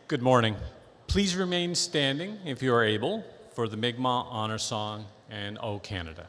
Good morning. Please remain standing, if you are able, for the Mi'kmaq Honor Song and O Canada.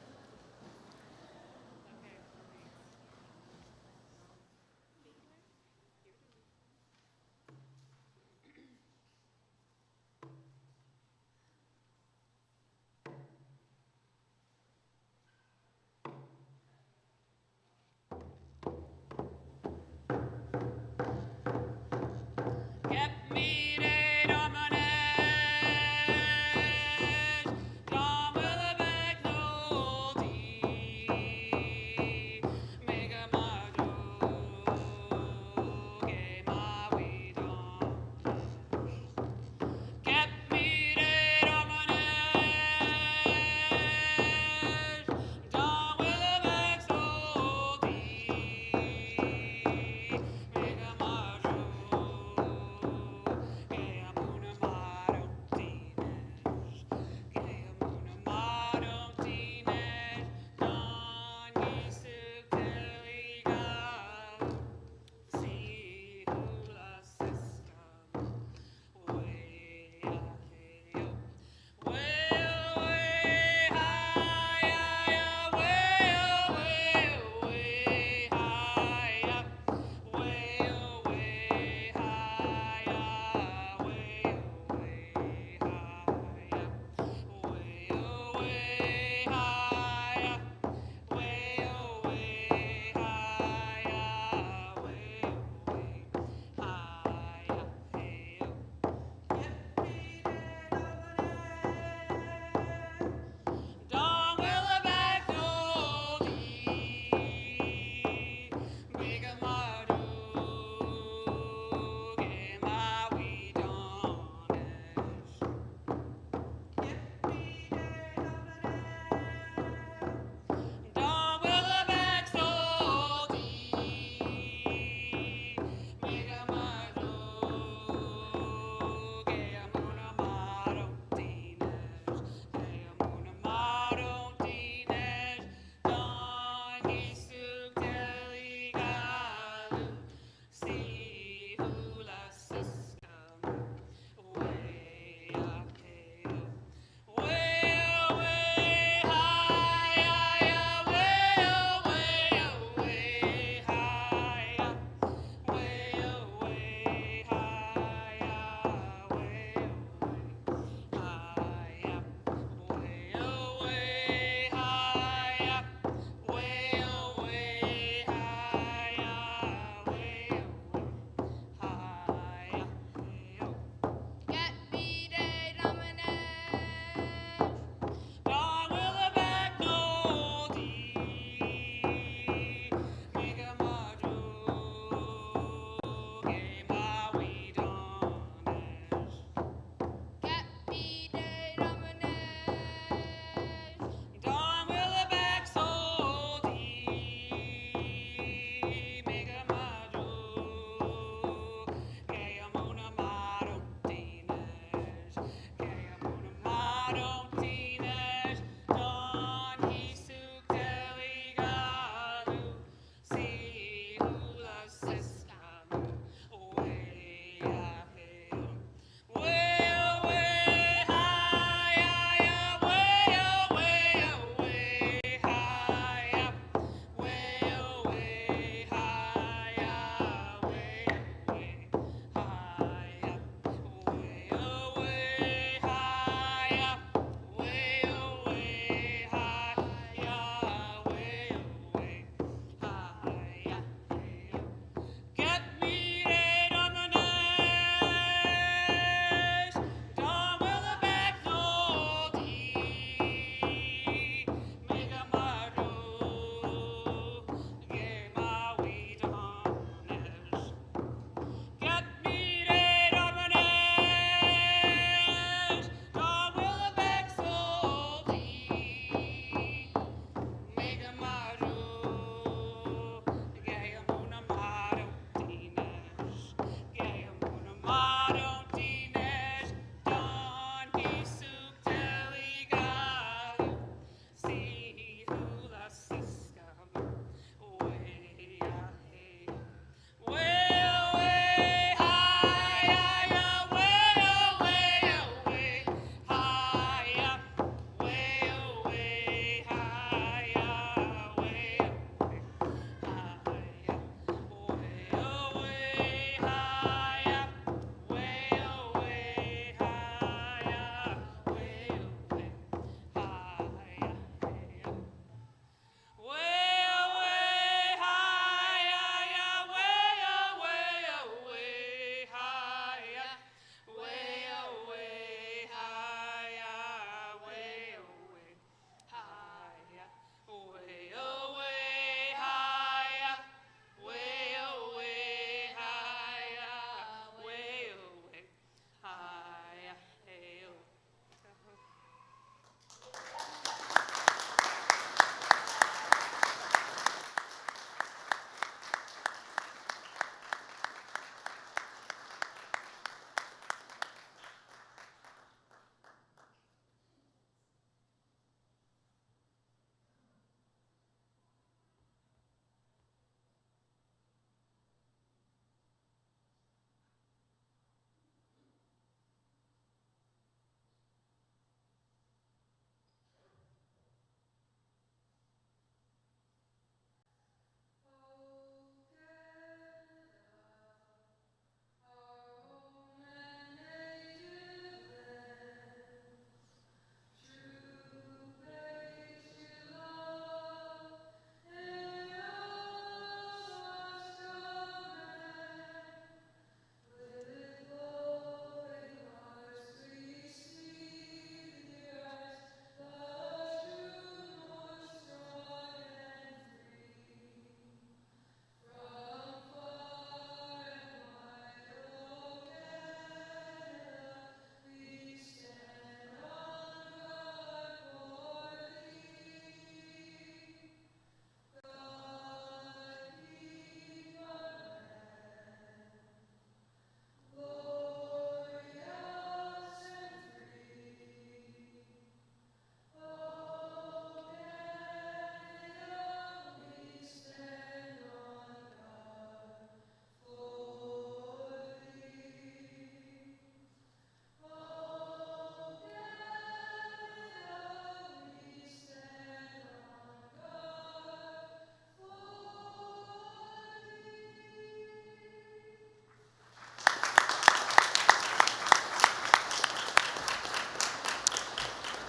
Come with a big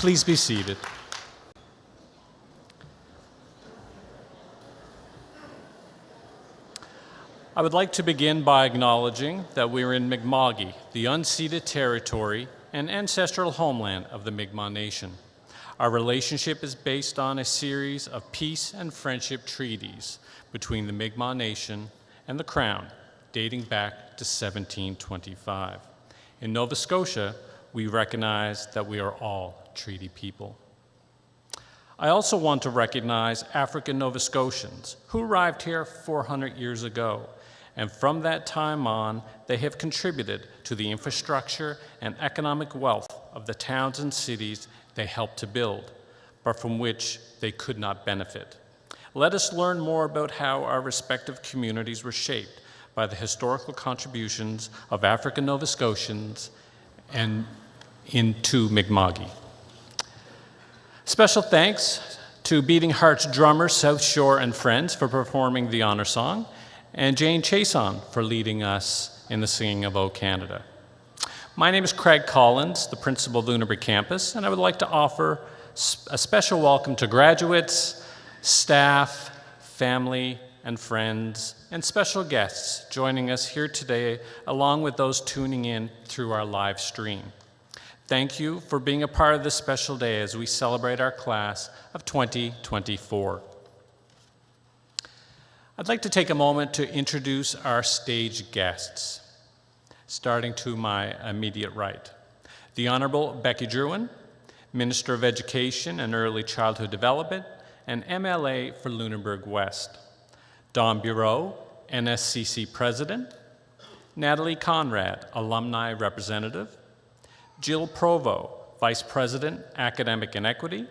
Please be seated. I would like to begin by acknowledging that we are in Mi'kma'ki, the unceded territory and ancestral homeland of the Mi'kmaq Nation. Our relationship is based on a series of peace and friendship treaties between the Mi'kmaq Nation and the Crown, dating back to 1725. In Nova Scotia, we recognize that we are all treaty people. I also want to recognize African Nova Scotians who arrived here 400 years ago, and from that time on, they have contributed to the infrastructure and economic wealth of the towns and cities they helped to build, but from which they could not benefit. Let us learn more about how our respective communities were shaped by the historical contributions of African Nova Scotians and into Mi'kma'ki. Special thanks to Beating Heart's drummer, South Shore and Friends, for performing the honor song, and Jane Chason for leading us in the singing of O Canada. My name is Craig Collins, the principal of Lunenburg campus, and I would like to offer a special welcome to graduates, staff, family, and friends, and special guests joining us here today, along with those tuning in through our live stream. Thank you for being a part of this special day as we celebrate our class of 2024. I'd like to take a moment to introduce our stage guests, starting to my immediate right. The Honorable Becky Drouin, Minister of Education and Early Childhood Development, and MLA for Lunenburg West. Don Bureau, NSCC President. Natalie Conrad, Alumni Representative. Jill Provo, Vice President, Academic and Equity.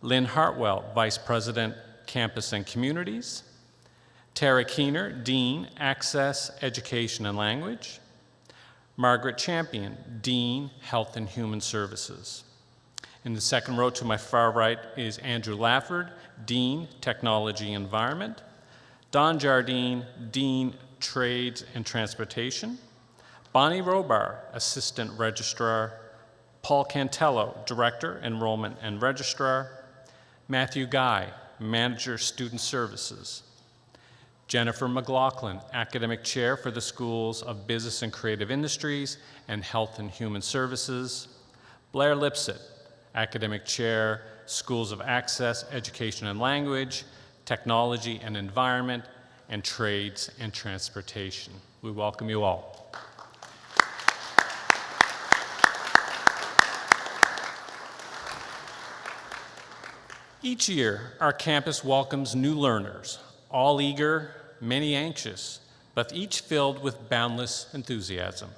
Lynn Hartwell, Vice President, Campus and Communities. Tara Keener, Dean, Access, Education and Language. Margaret Champion, Dean, Health and Human Services. In the second row to my far right is Andrew Lafford, Dean, Technology Environment. Don Jardine, Dean, Trades and Transportation. Bonnie Robar, Assistant Registrar. Paul Cantello, Director, Enrollment and Registrar. Matthew Guy, Manager, Student Services. Jennifer McLaughlin, Academic Chair for the Schools of Business and Creative Industries and Health and Human Services. Blair Lipsett, Academic Chair, Schools of Access, Education and Language, Technology and Environment, and Trades and Transportation. We welcome you all. Each year, our campus welcomes new learners, all eager, many anxious, but each filled with boundless enthusiasm.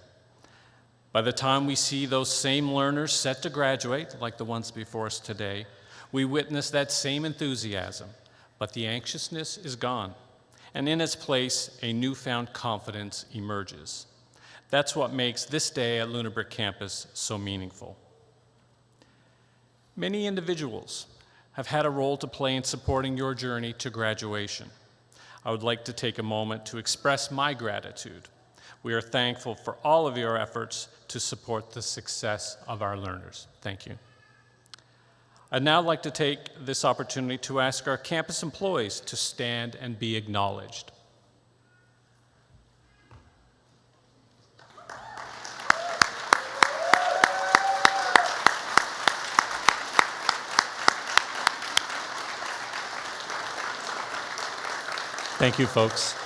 By the time we see those same learners set to graduate, like the ones before us today, we witness that same enthusiasm, but the anxiousness is gone, and in its place, a newfound confidence emerges. That's what makes this day at Lunenburg campus so meaningful. Many individuals have had a role to play in supporting your journey to graduation. I would like to take a moment to express my gratitude. We are thankful for all of your efforts to support the success of our learners. Thank you. I'd now like to take this opportunity to ask our campus employees to stand and be acknowledged. Thank you, folks.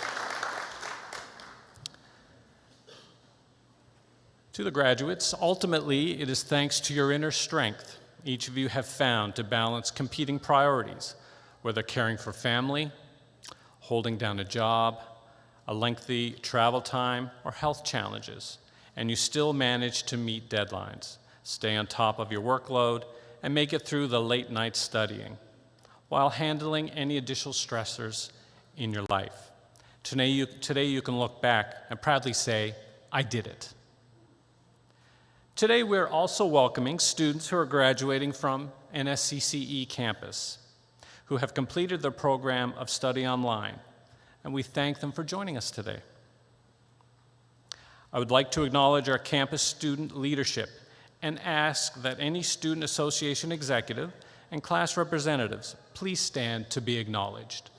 To the graduates, ultimately, it is thanks to your inner strength each of you have found to balance competing priorities, whether caring for family, holding down a job, a lengthy travel time, or health challenges, and you still manage to meet deadlines, stay on top of your workload, and make it through the late night studying, while handling any additional stressors in your life. Today you can look back and proudly say, I did it. Today we're also welcoming students who are graduating from NSCCE campus, who have completed their program of study online, and we thank them for joining us today. I would like to acknowledge our campus student leadership and ask that any student association executive and class representatives please stand to be acknowledged.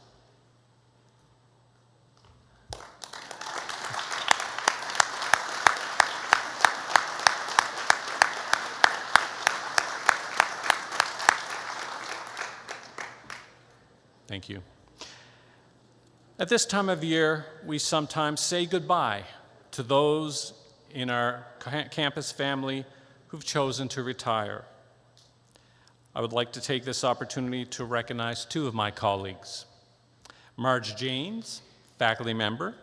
Thank you. At this time of year, we sometimes say goodbye to those in our campus family who've chosen to retire. I would like to take this opportunity to recognize two of my colleagues, Marge Janes, faculty member,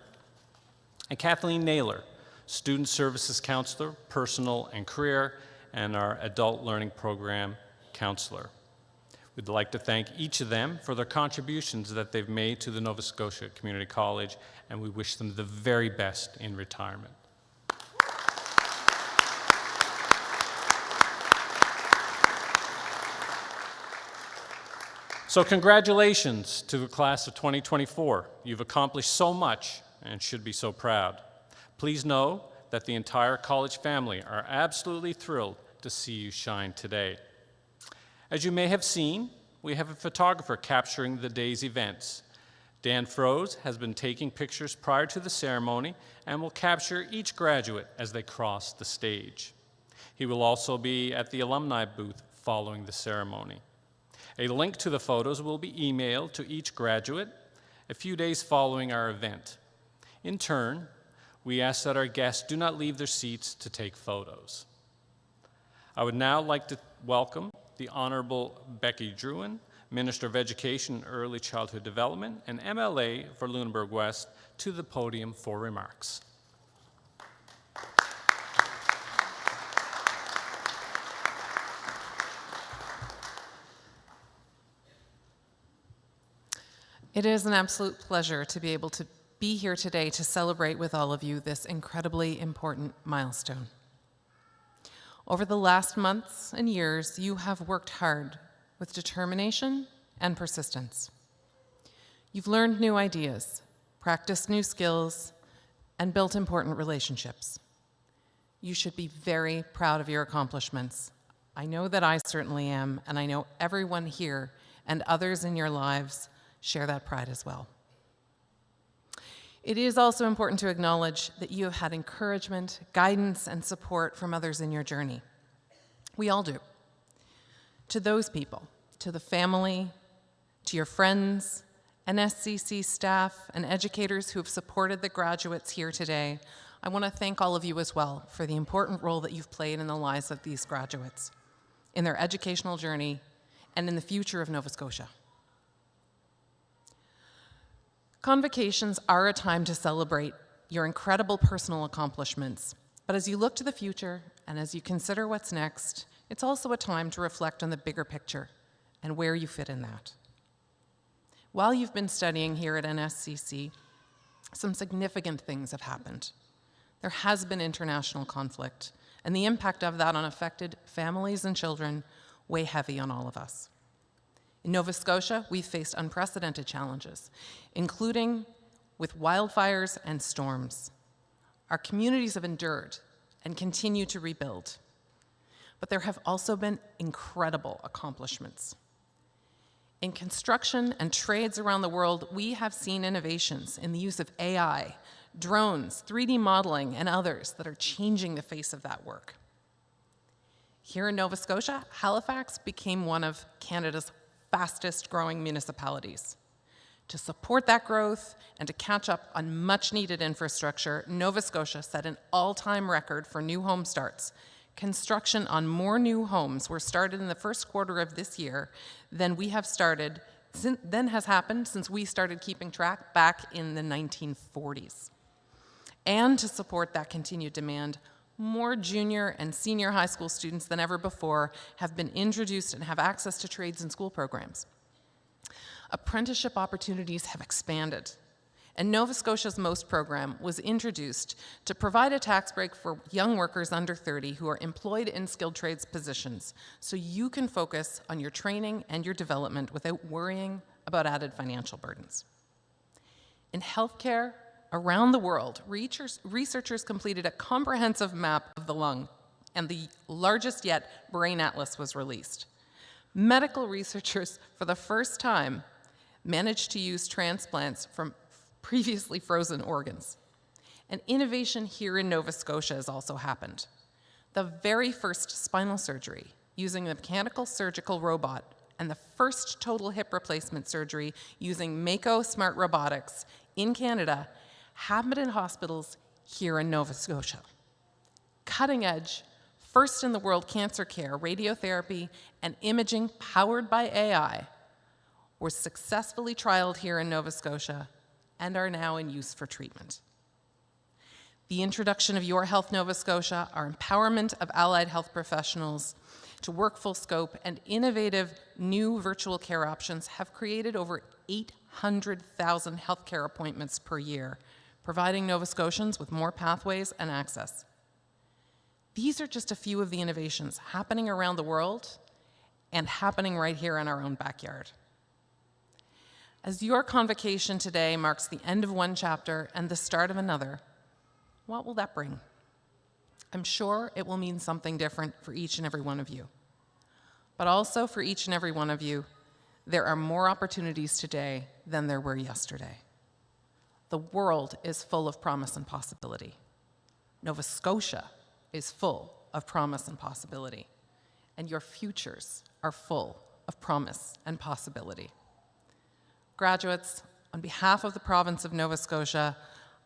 and Kathleen Naylor, student services counselor, personal and career, and our adult learning program counselor. We'd like to thank each of them for their contributions that they've made to the Nova Scotia Community College, and we wish them the very best in retirement. So congratulations to the class of 2024. You've accomplished so much and should be so proud. Please know that the entire college family are absolutely thrilled to see you shine today. As you may have seen, we have a photographer capturing the day's events. Dan Froese has been taking pictures prior to the ceremony and will capture each graduate as they cross the stage. He will also be at the alumni booth following the ceremony. A link to the photos will be emailed to each graduate a few days following our event. In turn, we ask that our guests do not leave their seats to take photos. I would now like to welcome the Honorable Becky Druin, Minister of Education and Early Childhood Development and MLA for Lunenburg West, to the podium for remarks. It is an absolute pleasure to be able to be here today to celebrate with all of you this incredibly important milestone. Over the last months and years, you have worked hard with determination and persistence. You've learned new ideas, practiced new skills, and built important relationships. You should be very proud of your accomplishments. I know that I certainly am, and I know everyone here and others in your lives share that pride as well. It is also important to acknowledge that you have had encouragement, guidance, and support from others in your journey. We all do. To those people, to the family, to your friends, NSCC staff, and educators who have supported the graduates here today, I want to thank all of you as well for the important role that you've played in the lives of these graduates, in their educational journey, and in the future of Nova Scotia. Convocations are a time to celebrate your incredible personal accomplishments, but as you look to the future and as you consider what's next, it's also a time to reflect on the bigger picture and where you fit in that. While you've been studying here at NSCC, some significant things have happened. There has been international conflict, and the impact of that on affected families and children weigh heavy on all of us. In Nova Scotia, we've faced unprecedented challenges, including with wildfires and storms. Our communities have endured and continue to rebuild. But there have also been incredible accomplishments. In construction and trades around the world, we have seen innovations in the use of AI, drones, 3D modeling, and others that are changing the face of that work. Here in Nova Scotia, Halifax became one of Canada's fastest growing municipalities. To support that growth and to catch up on much needed infrastructure, Nova Scotia set an all-time record for new home starts. Construction on more new homes were started in the first quarter of this year than has happened since we started keeping track back in the 1940s. And to support that continued demand, more junior and senior high school students than ever before have been introduced and have access to trades and school programs. Apprenticeship opportunities have expanded, and Nova Scotia's MOST program was introduced to provide a tax break for young workers under 30 who are employed in skilled trades positions, so you can focus on your training and your development without worrying about added financial burdens. In healthcare, around the world, researchers completed a comprehensive map of the lung and the largest yet brain atlas was released. Medical researchers, for the first time, managed to use transplants from previously frozen organs. An innovation here in Nova Scotia has also happened. The very first spinal surgery using a mechanical surgical robot and the first total hip replacement surgery using Mako Smart Robotics in Canada happened in hospitals here in Nova Scotia. Cutting edge, first in the world cancer care, radiotherapy, and imaging powered by AI were successfully trialed here in Nova Scotia and are now in use for treatment. The introduction of Your Health Nova Scotia, our empowerment of allied health professionals to work full scope, and innovative new virtual care options have created over 800,000 healthcare appointments per year, providing Nova Scotians with more pathways and access. These are just a few of the innovations happening around the world and happening right here in our own backyard. As your convocation today marks the end of one chapter and the start of another, what will that bring? I'm sure it will mean something different for each and every one of you. But also for each and every one of you, there are more opportunities today than there were yesterday. The world is full of promise and possibility. Nova Scotia is full of promise and possibility. And your futures are full of promise and possibility. Graduates, on behalf of the province of Nova Scotia,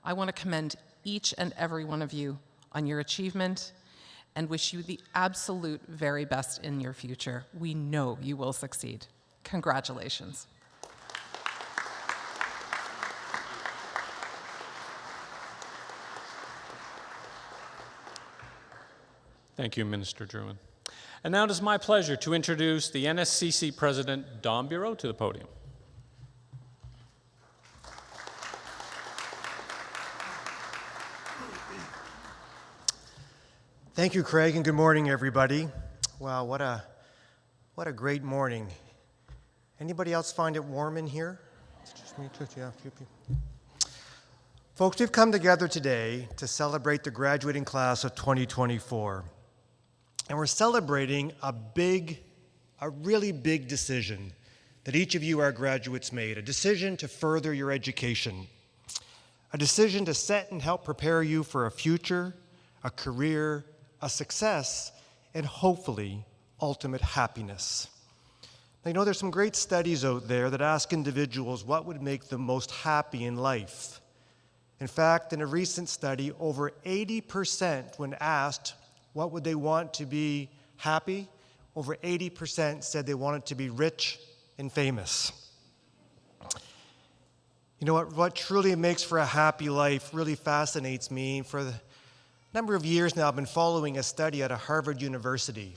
I want to commend each and every one of you on your achievement and wish you the absolute very best in your future. We know you will succeed. Congratulations. Thank you, Minister Drouin. And now it is my pleasure to introduce the NSCC President, Don Bureau, to the podium. Thank you, Craig, and good morning, everybody. Wow, what a great morning. Anybody else find it warm in here? It's just me too, yeah, a few people. Folks, we've come together today to celebrate the graduating class of 2024. And we're celebrating a really big decision that each of you, our graduates, made, a decision to further your education, a decision to set and help prepare you for a future, a career, a success, and hopefully, ultimate happiness. Now, you know, there's some great studies out there that ask individuals what would make them most happy in life. In fact, in a recent study, over 80% when asked what would they want to be happy, over 80% said they wanted to be rich and famous. You know what truly makes for a happy life really fascinates me. For the number of years now, I've been following a study at a Harvard University.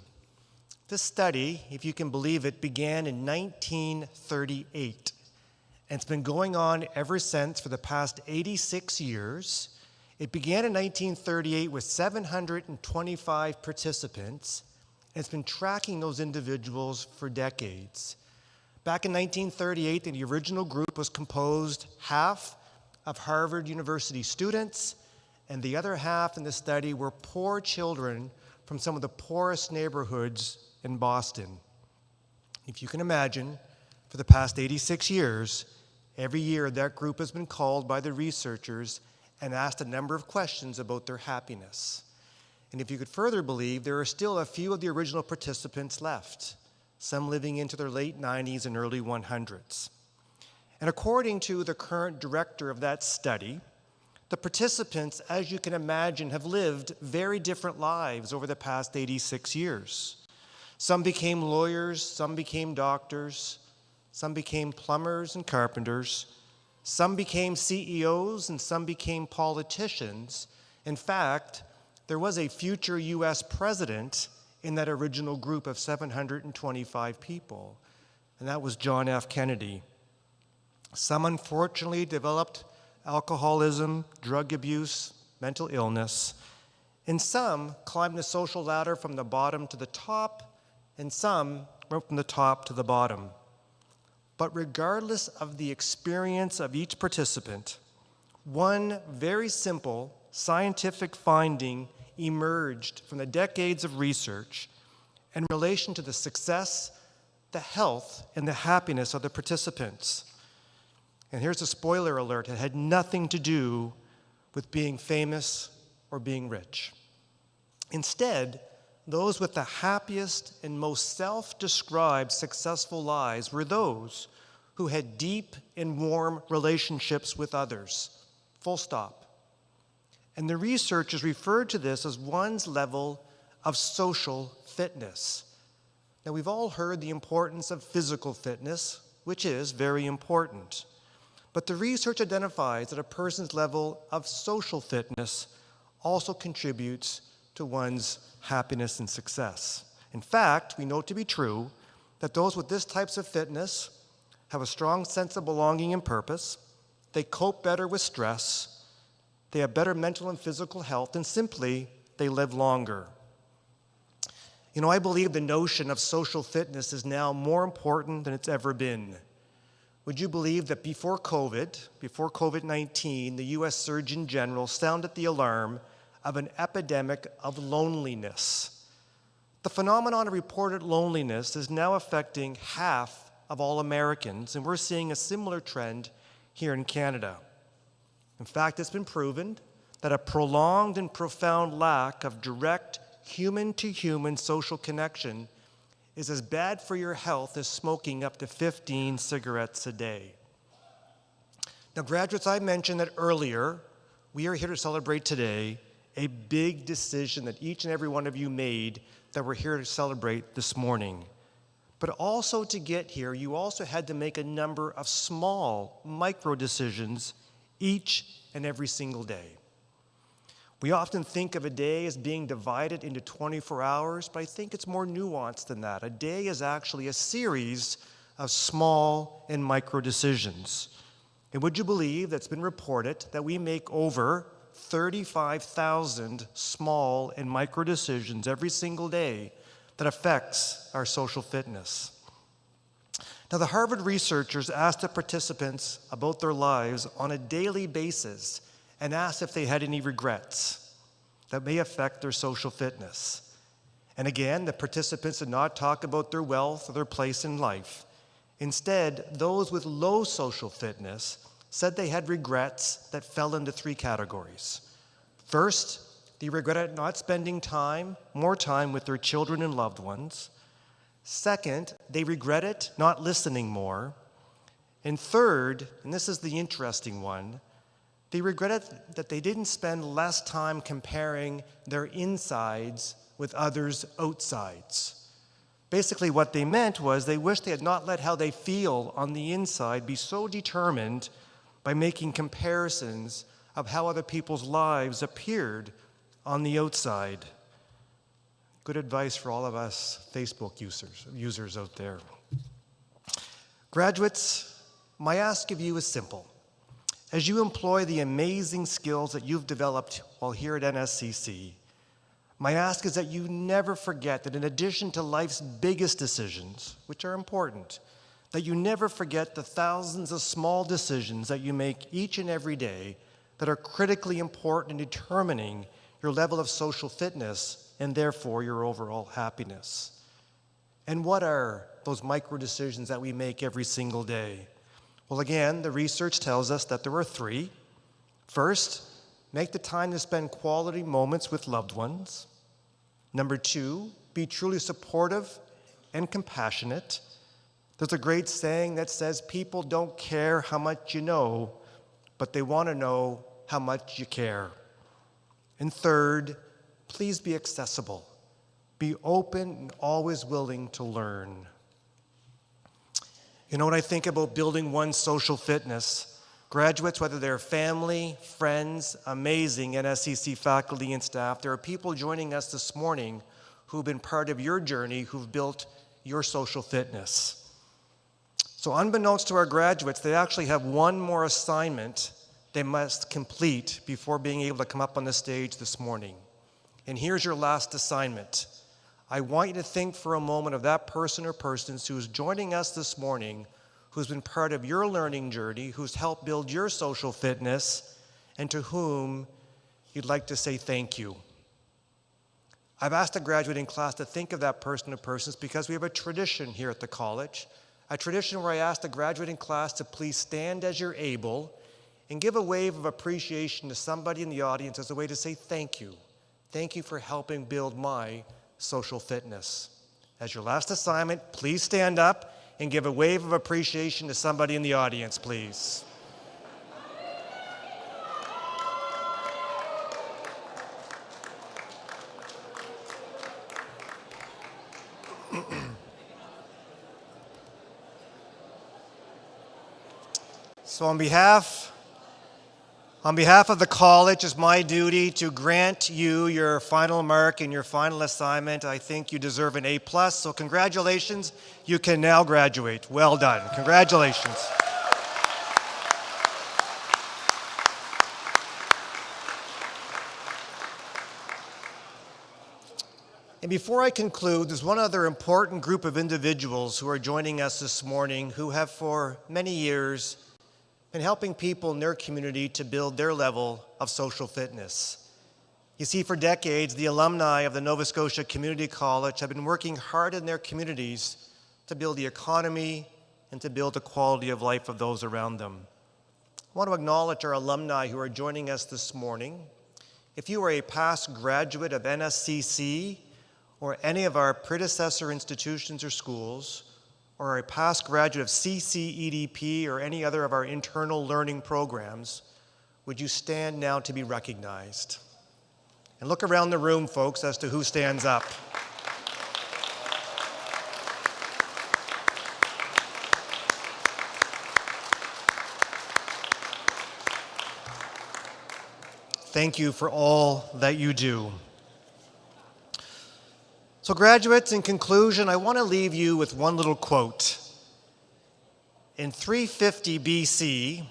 This study, if you can believe it, began in 1938. And it's been going on ever since for the past 86 years. It began in 1938 with 725 participants, and it's been tracking those individuals for decades. Back in 1938, the original group was composed half of Harvard University students, and the other half in the study were poor children from some of the poorest neighborhoods in Boston. If you can imagine, for the past 86 years, every year that group has been called by the researchers and asked a number of questions about their happiness. And if you could further believe, there are still a few of the original participants left, some living into their late 90s and early 100s. And according to the current director of that study, the participants, as you can imagine, have lived very different lives over the past 86 years. Some became lawyers, some became doctors, some became plumbers and carpenters, some became CEOs, and some became politicians. In fact, there was a future U.S. president in that original group of 725 people, and that was John F. Kennedy. Some unfortunately developed alcoholism, drug abuse, mental illness, and some climbed the social ladder from the bottom to the top, and some went from the top to the bottom. But regardless of the experience of each participant, one very simple scientific finding emerged from the decades of research in relation to the success, the health, and the happiness of the participants. And here's a spoiler alert: it had nothing to do with being famous or being rich. Instead, those with the happiest and most self-described successful lives were those who had deep and warm relationships with others. Full stop. And the researchers referred to this as one's level of social fitness. Now, we've all heard the importance of physical fitness, which is very important. But the research identifies that a person's level of social fitness also contributes to one's happiness and success. In fact, we know it to be true that those with this types of fitness have a strong sense of belonging and purpose, they cope better with stress, they have better mental and physical health, and simply, they live longer. You know, I believe the notion of social fitness is now more important than it's ever been. Would you believe that before COVID-19, the U.S. Surgeon General sounded the alarm of an epidemic of loneliness? The phenomenon of reported loneliness is now affecting half of all Americans, and we're seeing a similar trend here in Canada. In fact, it's been proven that a prolonged and profound lack of direct human-to-human social connection is as bad for your health as smoking up to 15 cigarettes a day. Now, graduates, I mentioned that earlier, we are here to celebrate today a big decision that each and every one of you made that we're here to celebrate this morning. But also to get here, you also had to make a number of small, micro decisions each and every single day. We often think of a day as being divided into 24 hours, but I think it's more nuanced than that. A day is actually a series of small and micro decisions. And would you believe that it's been reported that we make over 35,000 small and micro decisions every single day that affects our social fitness? Now, the Harvard researchers asked the participants about their lives on a daily basis and asked if they had any regrets that may affect their social fitness. And again, the participants did not talk about their wealth or their place in life. Instead, those with low social fitness said they had regrets that fell into three categories. First, they regretted not spending more time with their children and loved ones. Second, they regretted not listening more. And third, and this is the interesting one, they regretted that they didn't spend less time comparing their insides with others' outsides. Basically, what they meant was they wished they had not let how they feel on the inside be so determined by making comparisons of how other people's lives appeared on the outside. Good advice for all of us Facebook users out there. Graduates, my ask of you is simple. As you employ the amazing skills that you've developed while here at NSCC, my ask is that you never forget that in addition to life's biggest decisions, which are important, that you never forget the thousands of small decisions that you make each and every day that are critically important in determining your level of social fitness and therefore your overall happiness. And what are those micro decisions that we make every single day? Well, again, the research tells us that there are three. First, make the time to spend quality moments with loved ones. Number two, be truly supportive and compassionate. There's a great saying that says people don't care how much you know, but they want to know how much you care. And third, please be accessible. Be open and always willing to learn. You know, when I think about building one's social fitness, graduates, whether they're family, friends, amazing NSCC faculty and staff, there are people joining us this morning who've been part of your journey, who've built your social fitness. So unbeknownst to our graduates, they actually have one more assignment they must complete before being able to come up on the stage this morning. And here's your last assignment. I want you to think for a moment of that person or persons who is joining us this morning, who's been part of your learning journey, who's helped build your social fitness, and to whom you'd like to say thank you. I've asked the graduating class to think of that person or persons because we have a tradition here at the college, a tradition where I ask the graduating class to please stand as you're able and give a wave of appreciation to somebody in the audience as a way to say thank you. Thank you for helping build my social fitness. As your last assignment, please stand up and give a wave of appreciation to somebody in the audience, please. So on behalf of the college, it's my duty to grant you your final mark and your final assignment. I think you deserve an A+, so congratulations. You can now graduate. Well done. Congratulations. And before I conclude, there's one other important group of individuals who are joining us this morning who have for many years been helping people in their community to build their level of social fitness. You see, for decades, the alumni of the Nova Scotia Community College have been working hard in their communities to build the economy and to build the quality of life of those around them. I want to acknowledge our alumni who are joining us this morning. If you are a past graduate of NSCC or any of our predecessor institutions or schools, or a past graduate of CCEDP or any other of our internal learning programs, would you stand now to be recognized? And look around the room, folks, as to who stands up. Thank you for all that you do. So graduates, in conclusion, I want to leave you with one little quote. In 350 BC,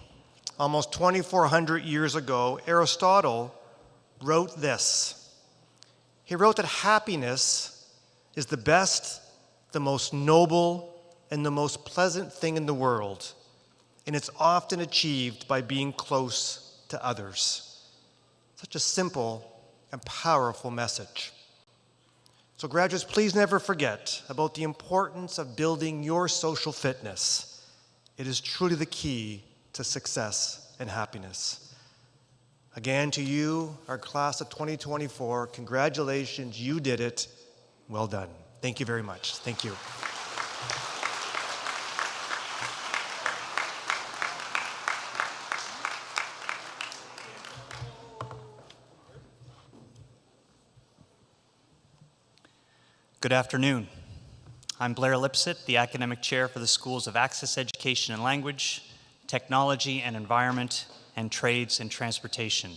almost 2,400 years ago, Aristotle wrote this. He wrote that happiness is the best, the most noble, and the most pleasant thing in the world, and it's often achieved by being close to others. Such a simple and powerful message. So graduates, please never forget about the importance of building your social fitness. It is truly the key to success and happiness. Again, to you, our class of 2024, congratulations, you did it. Well done. Thank you very much. Thank you. Good afternoon. I'm Blair Lipsett, the Academic Chair for the Schools of Access Education and Language, Technology and Environment, and Trades and Transportation.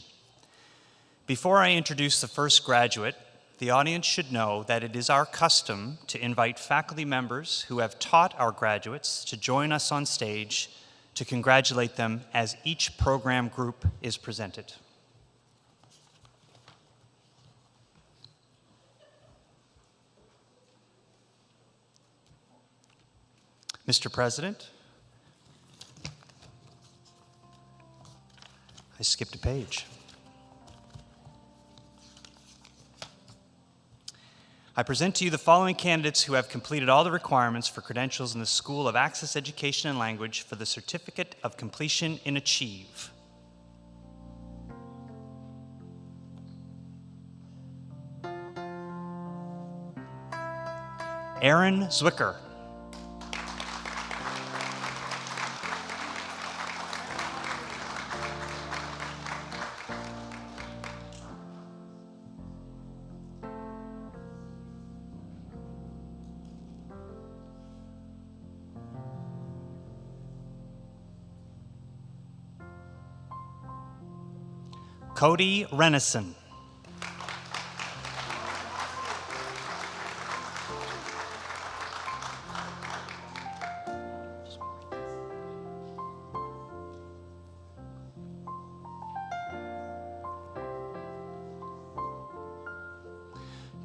Before I introduce the first graduate, the audience should know that it is our custom to invite faculty members who have taught our graduates to join us on stage to congratulate them as each program group is presented. Mr. President, I skipped a page. I present to you the following candidates who have completed all the requirements for credentials in the School of Access Education and Language for the Certificate of Completion in Achieve. Aaron Zwicker. Cody Renison.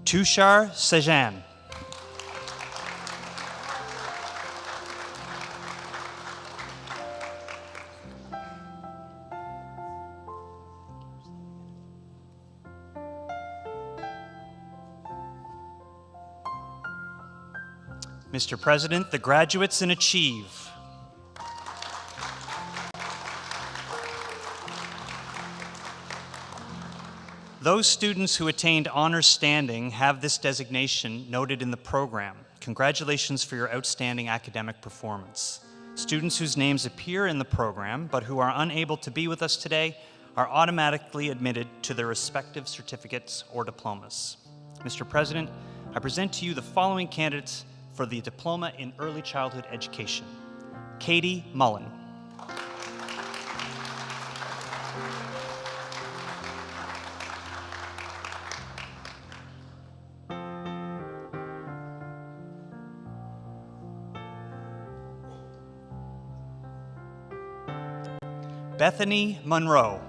Tushar Sejan. Mr. President, the graduates in Achieve. Those students who attained honors standing have this designation noted in the program. Congratulations for your outstanding academic performance. Students whose names appear in the program but who are unable to be with us today are automatically admitted to their respective certificates or diplomas. Mr. President, I present to you the following candidates for the Diploma in Early Childhood Education. Katie Mullen. Bethany Monroe.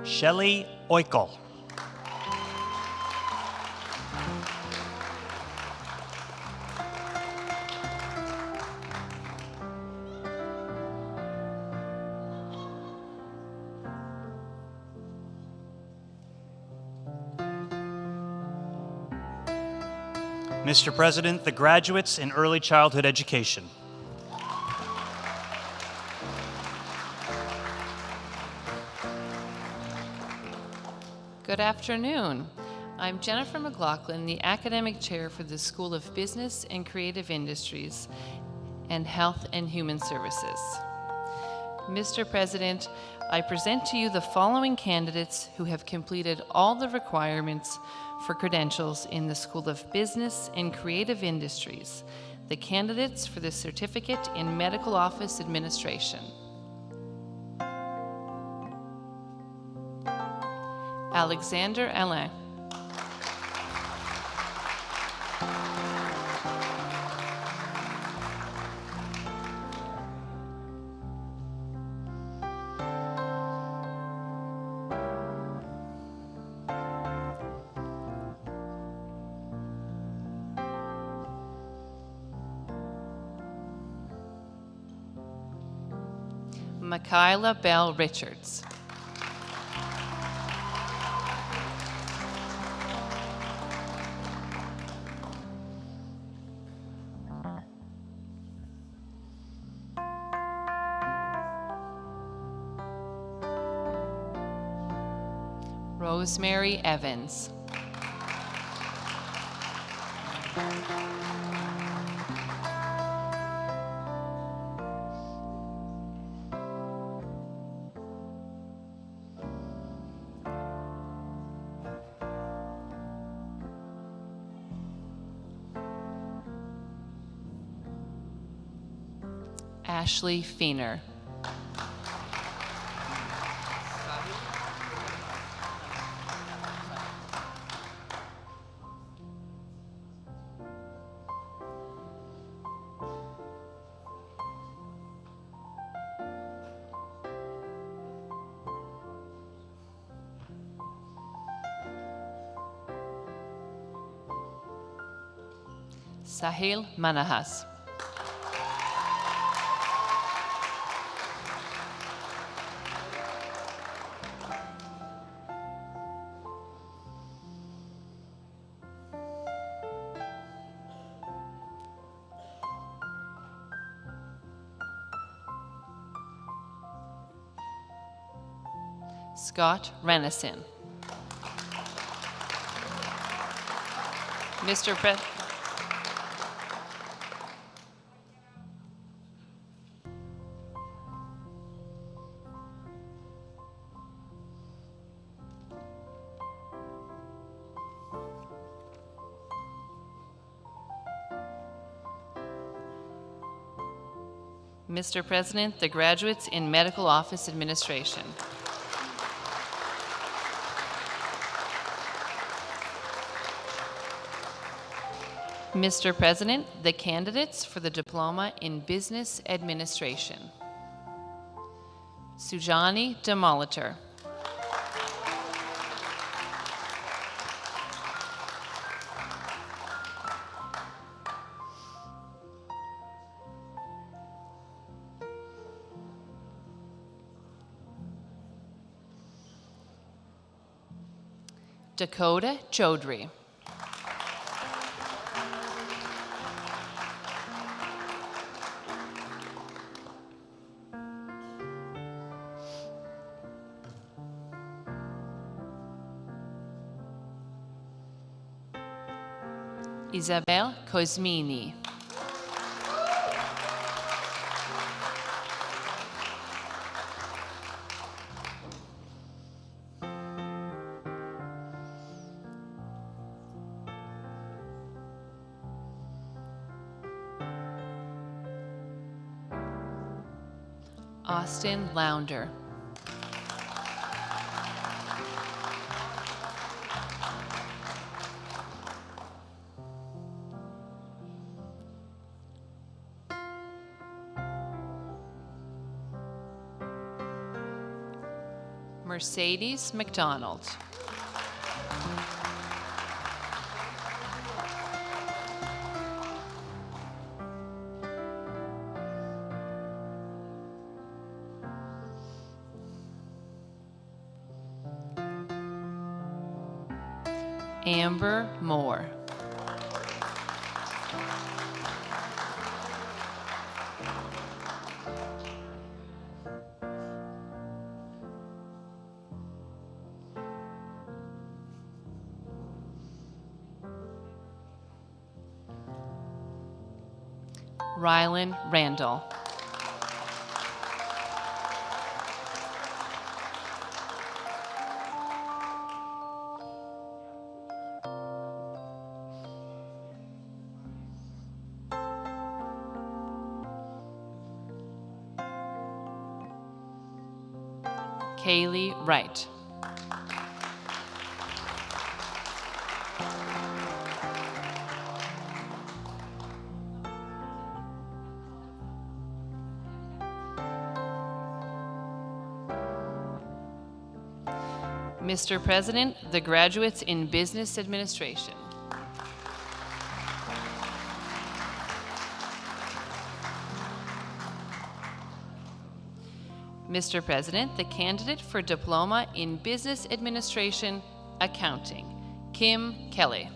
Shelley Oikel. Mr. President, the graduates in early childhood education. Good afternoon. I'm Jennifer McLaughlin, the Academic Chair for the School of Business and Creative Industries and Health and Human Services. Mr. President, I present to you the following candidates who have completed all the requirements for credentials in the School of Business and Creative Industries, the candidates for the Certificate in Medical Office Administration. Alexander Alain. Michaela Bell Richards. Rosemary Evans. Ashley Feener. Sahil Manahas. Scott Renison. Mr. President. Mr. President, the graduates in Medical Office Administration. Mr. President, the candidates for the Diploma in Business Administration. Sujani Demolitor. Dakota Chaudhry. Isabelle Cosmini. Austin Lounder. Mercedes McDonald. Amber Moore. Rylan Randall. Kaylee Wright. Mr. President, the graduates in Business Administration. Mr. President, the candidate for Diploma in Business Administration, Accounting, Kim Kelly.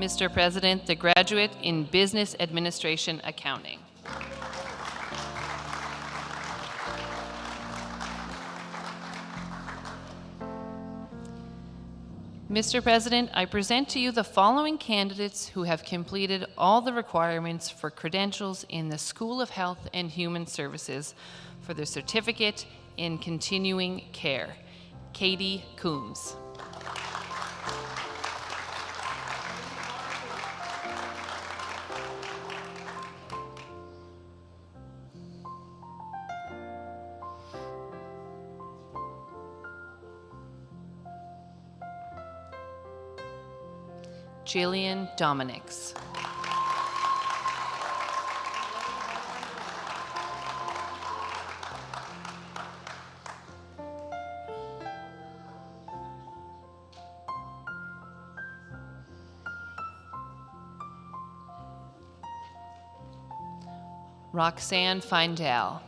Mr. President, the graduate in Business Administration Accounting. Mr. President, I present to you the following candidates who have completed all the requirements for credentials in the School of Health and Human Services for their certificate in continuing care. Katie Coombs. Jillian Dominics. Roxanne Feindel.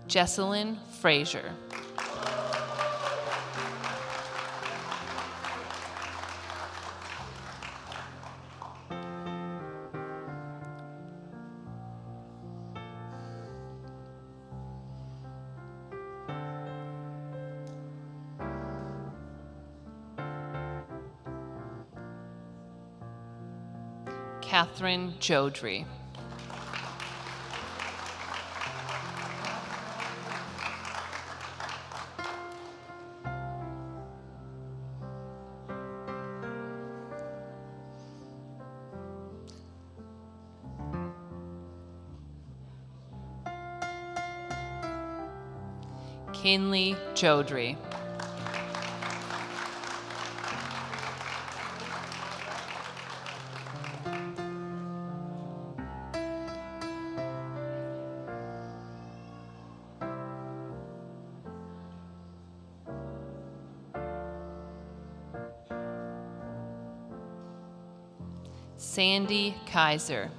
Jesselyn Frazier. Catherine Jodry. Kinley Chaudhry. Sandy Kaiser.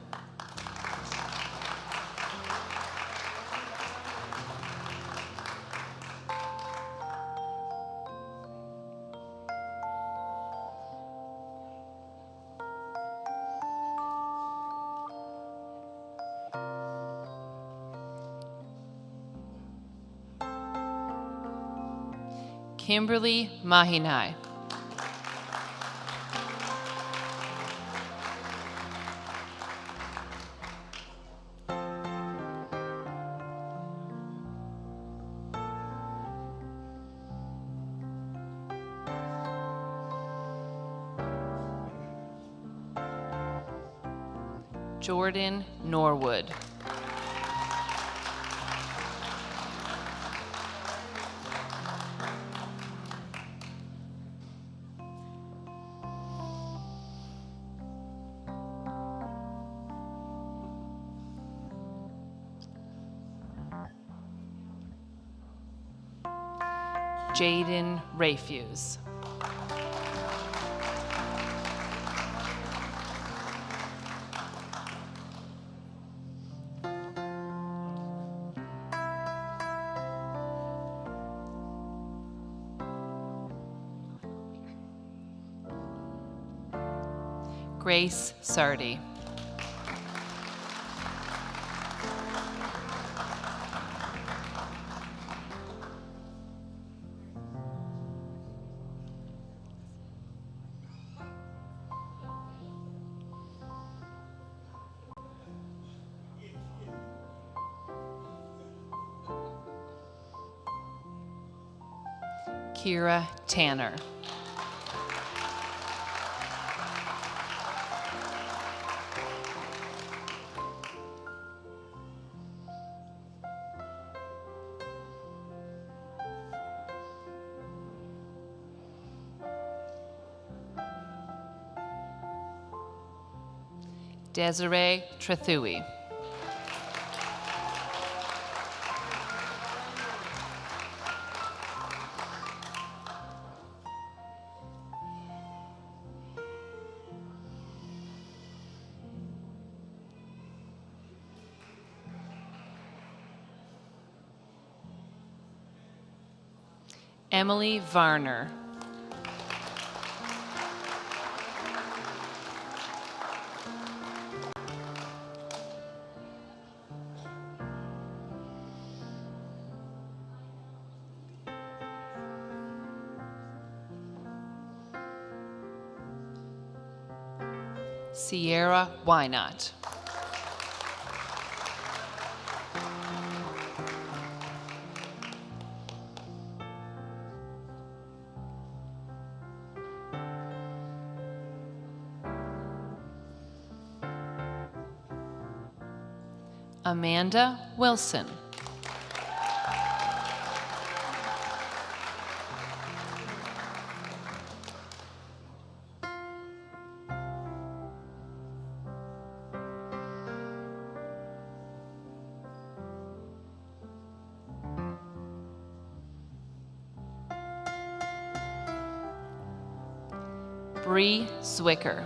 Kimberly Mahinai. Jordan Norwood. Jaden Rayfuse. Grace Sardi. Kira Tanner. Desiree Trethui. Emily Varner. Sierra Wynot. Amanda Wilson. Bree Zwicker.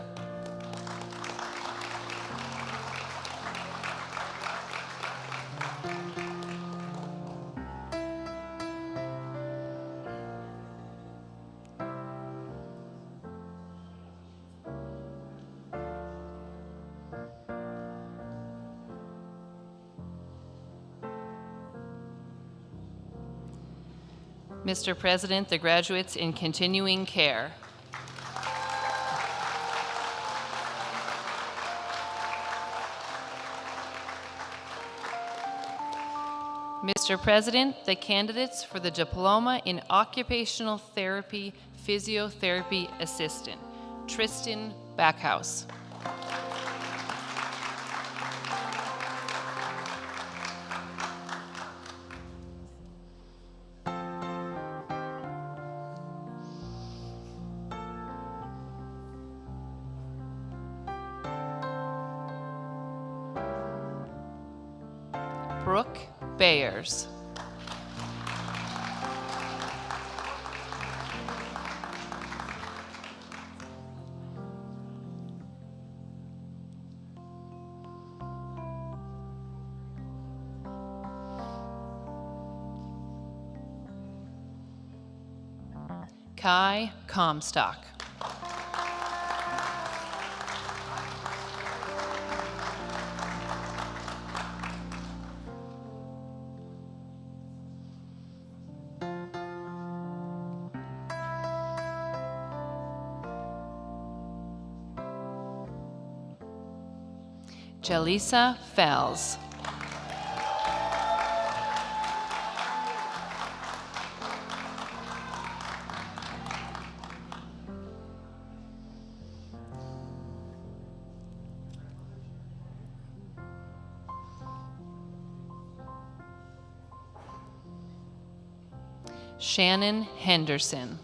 Mr. President, the graduates in continuing care. Mr. President, the candidates for the Diploma in Occupational Therapy Physiotherapy Assistant, Tristan Backhouse. Brooke Bayers. Kai Comstock. Jalisa Fells. Shannon Henderson.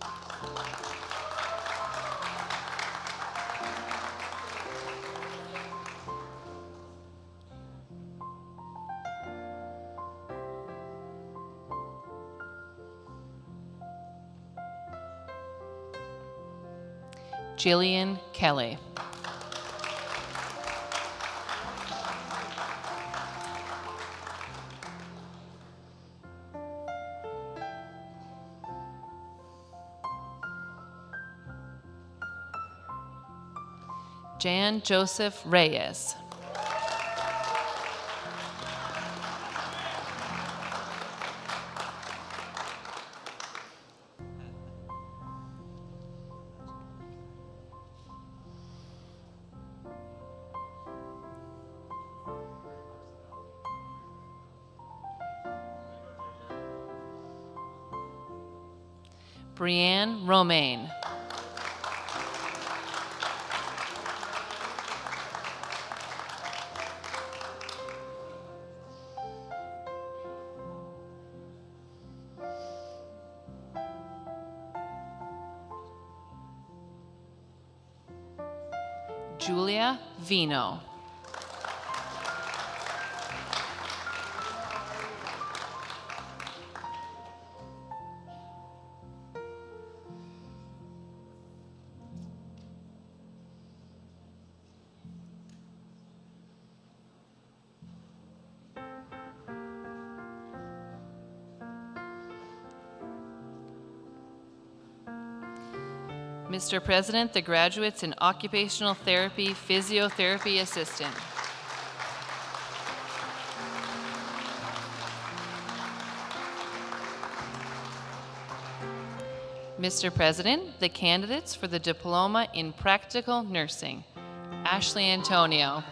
Jillian Kelly. Jan Joseph Reyes. Brianne Romaine. Julia Vino. Mr. President, the graduates in Occupational Therapy Physiotherapy Assistant. Mr. President, the candidates for the Diploma in Practical Nursing. Ashley Antonio.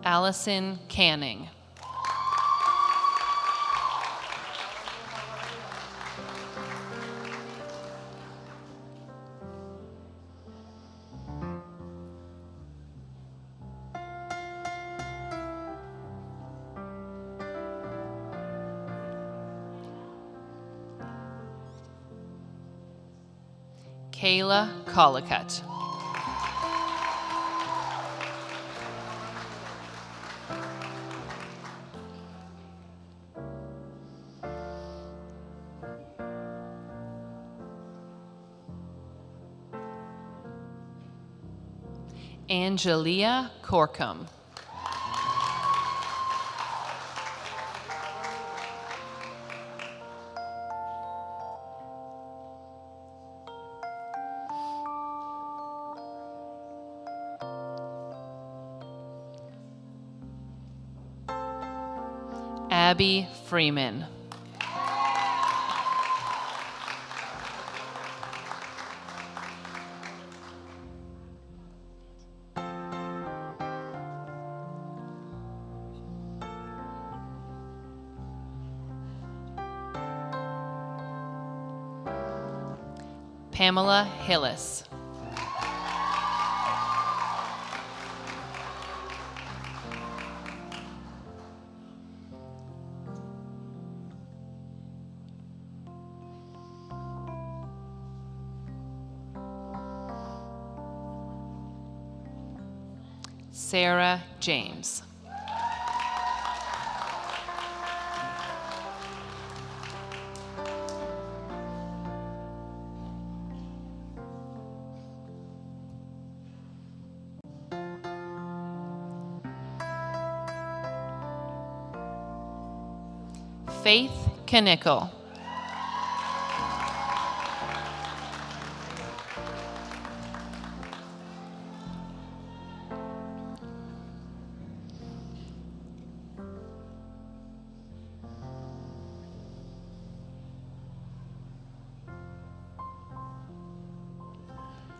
Allison Canning. Kayla Collicutt. Angelia Corcom. Abby Freeman. Pamela Hillis. Sarah James. Faith Knickel.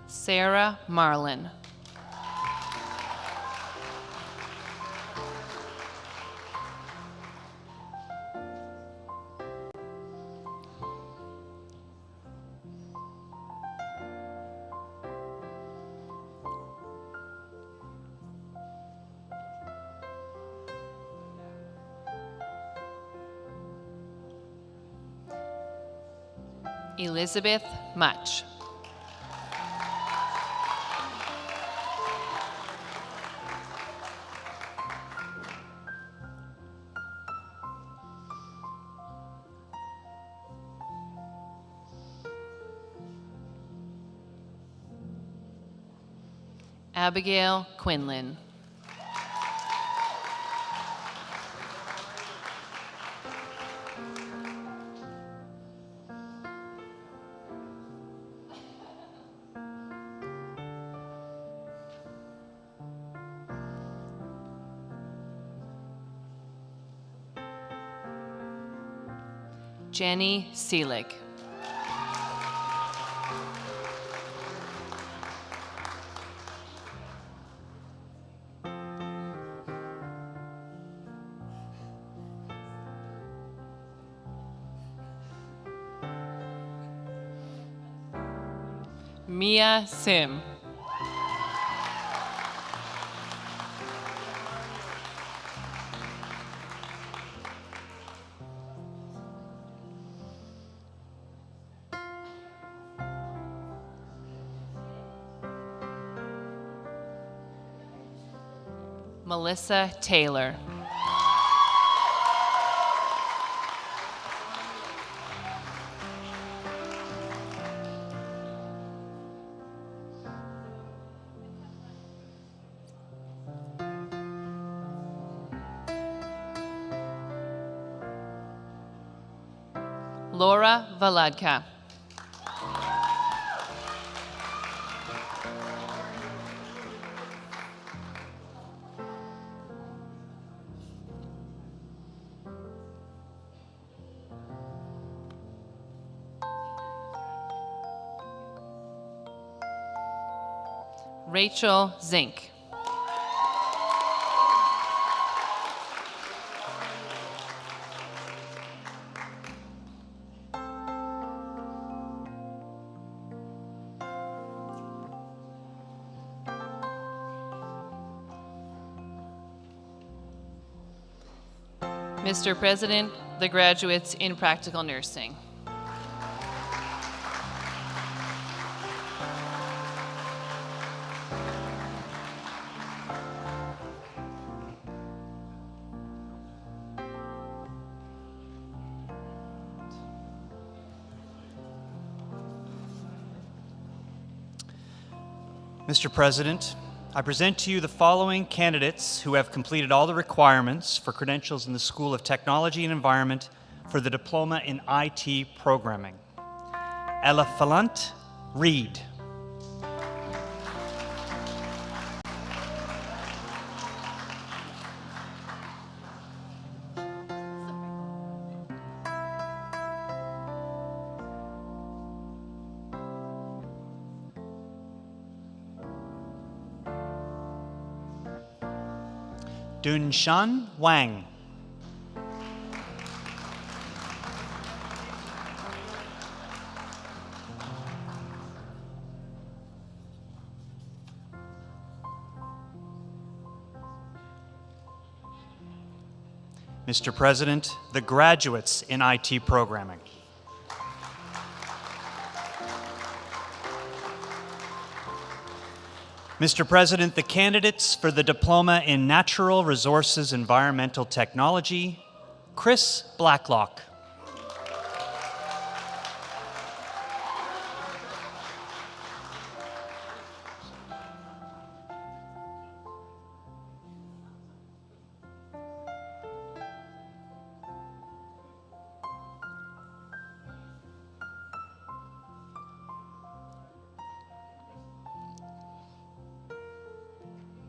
Sarah Marlin. Elizabeth Much. Abigail Quinlan. Jenny Seelig. Mia Sim. Melissa Taylor. Laura Valadka. Rachel Zink. Mr. President, the graduates in practical nursing. Mr. President, I present to you the following candidates who have completed all the requirements for credentials in the School of Technology and Environment for the Diploma in IT Programming. Ella Falant Reed. Dunshan Wang. Mr. President, the graduates in IT programming. Mr. President, the candidates for the Diploma in Natural Resources Environmental Technology, Chris Blacklock.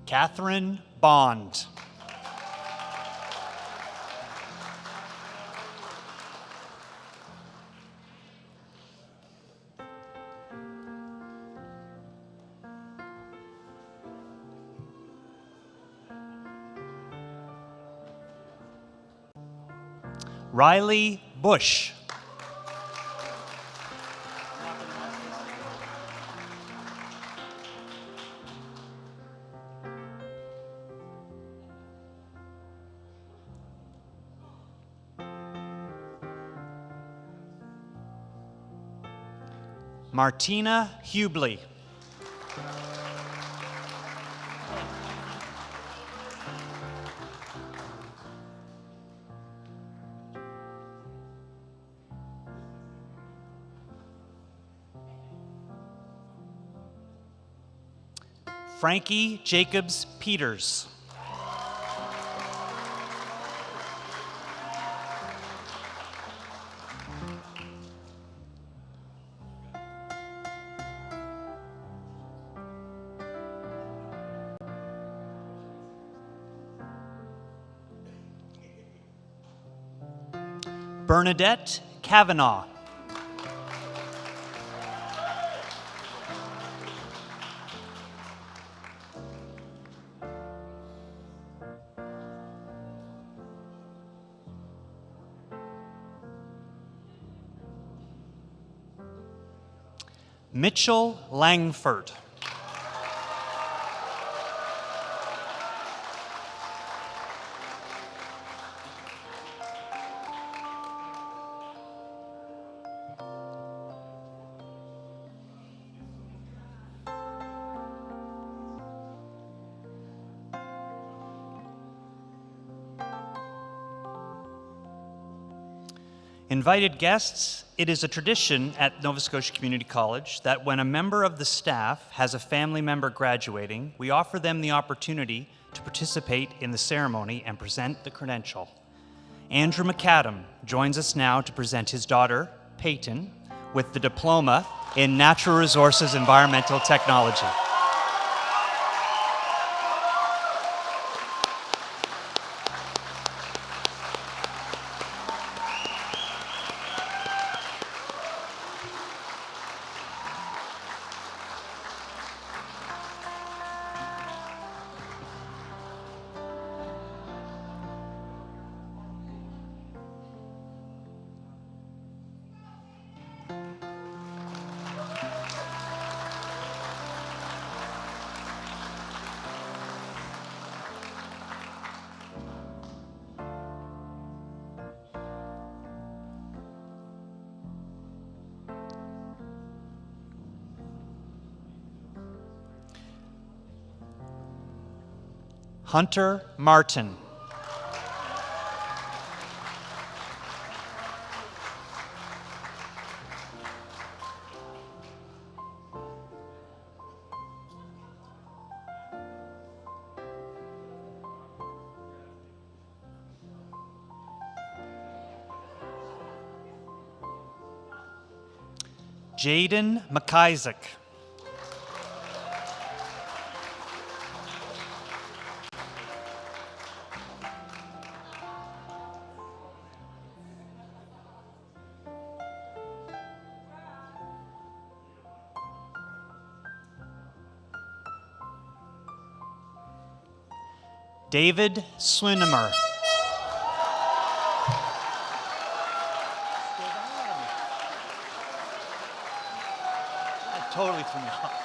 Catherine Bond. Riley Bush. Martina Hubley. Frankie Jacobs Peters. Bernadette Kavanaugh. Mitchell Langford. Invited guests, it is a tradition at Nova Scotia Community College that when a member of the staff has a family member graduating, we offer them the opportunity to participate in the ceremony and present the credential. Andrew McAdam joins us now to present his daughter, Peyton, with the Diploma in Natural Resources Environmental Technology. Hunter Martin. Jaden McIsaac. David Swinimer. That totally threw me off.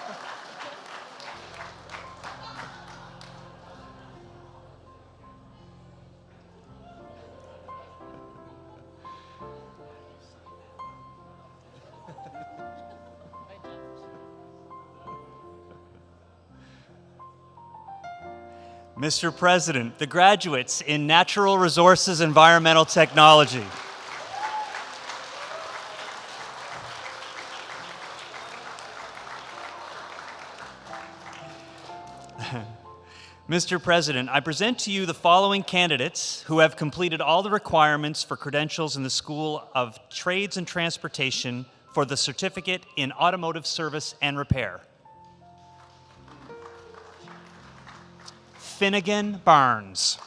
Mr. President, the graduates in Natural Resources Environmental Technology. Mr. President, I present to you the following candidates who have completed all the requirements for credentials in the School of Trades and Transportation for the Certificate in Automotive Service and Repair. Finnegan Barnes.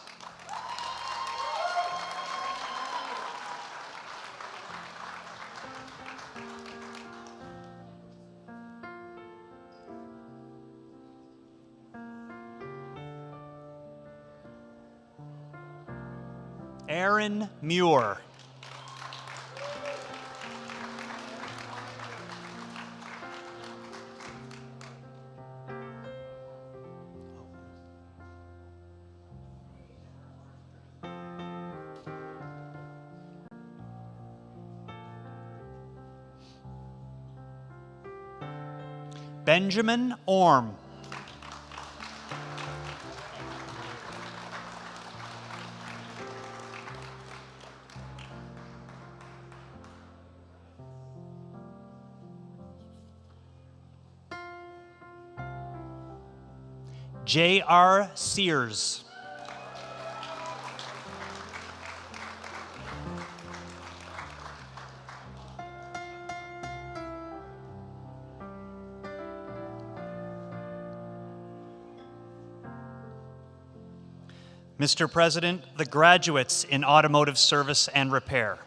Aaron Muir. Benjamin Orm. J.R. Sears. Mr. President, the graduates in Automotive Service and Repair.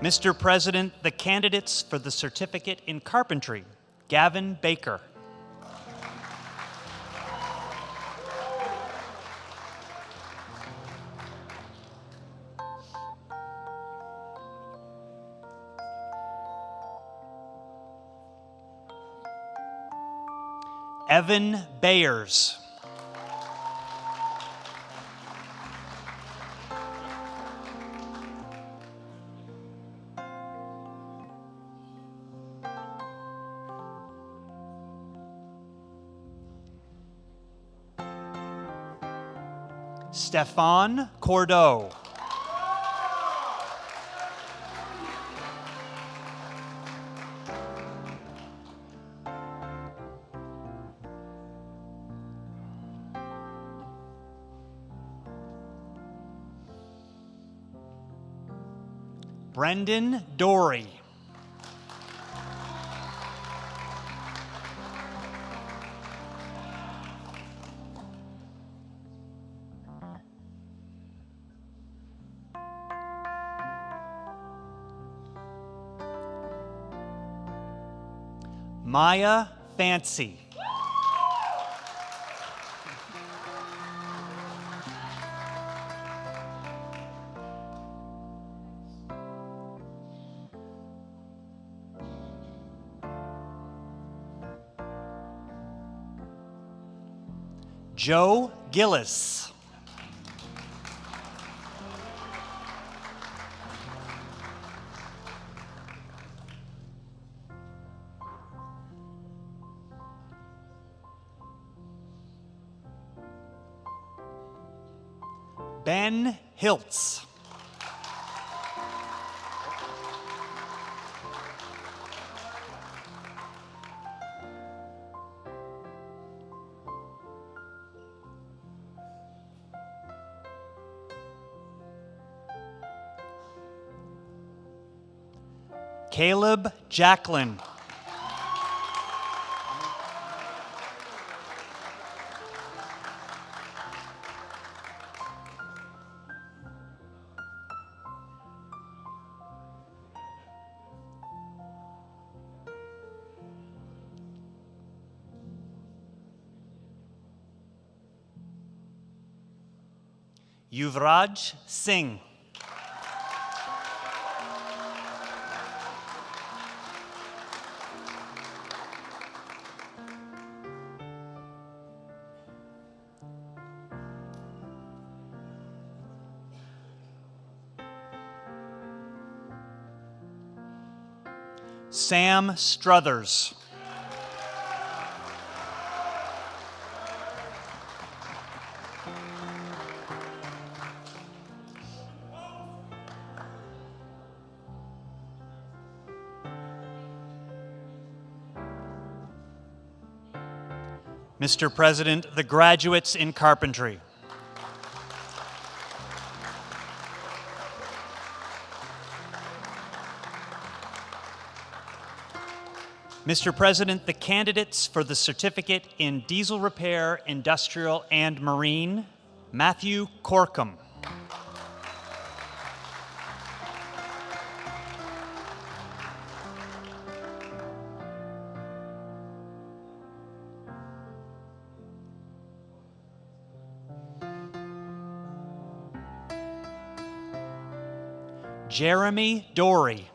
Mr. President, the candidates for the Certificate in Carpentry. Gavin Baker. Evan Bayers. Stefan Cordeau. Brendan Dory. Maya Fancy. Joe Gillis. Ben Hiltz. Caleb Jacklin. Yuvraj Singh. Sam Struthers. Mr. President, the graduates in carpentry. Mr. President, the candidates for the certificate in diesel repair, industrial, and marine, Matthew Corkum. Jeremy Dory.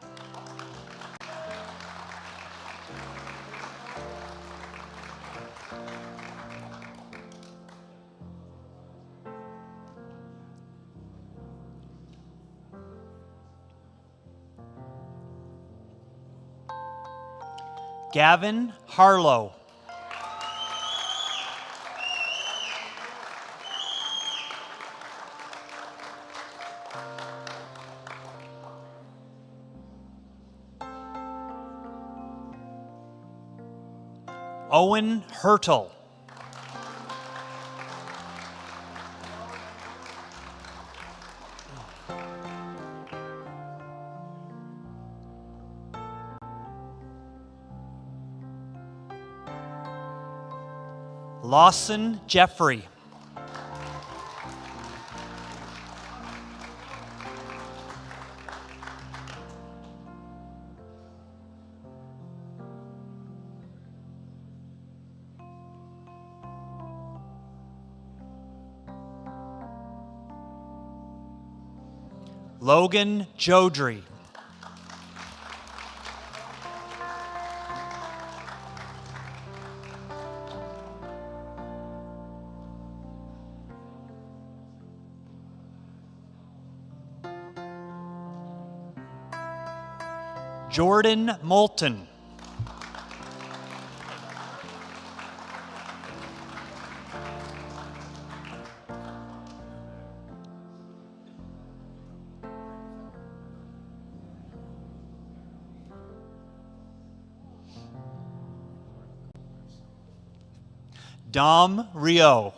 Gavin Harlow. Owen Hurtle. Lawson Jeffrey. Logan Jodry. Jordan Moulton. Dom Rio.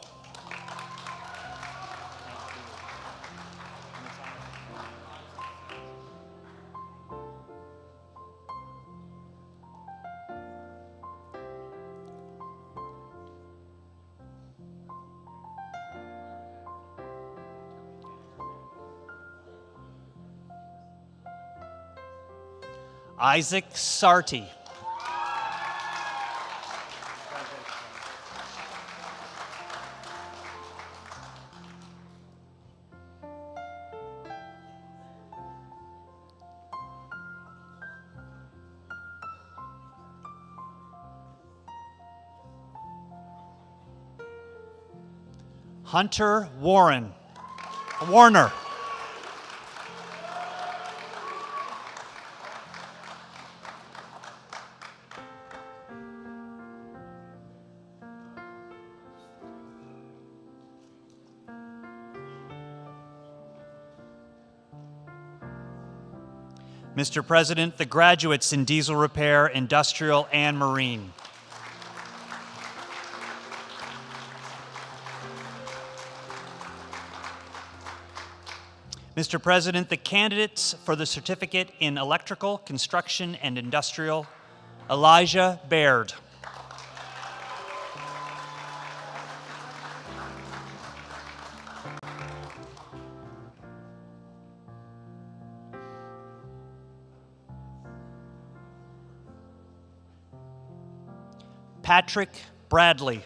Isaac Sarty. Hunter Warner. Mr. President, the graduates in diesel repair, industrial, and marine. Mr. President, the candidates for the certificate in electrical, construction, and industrial, Elijah Baird. Patrick Bradley.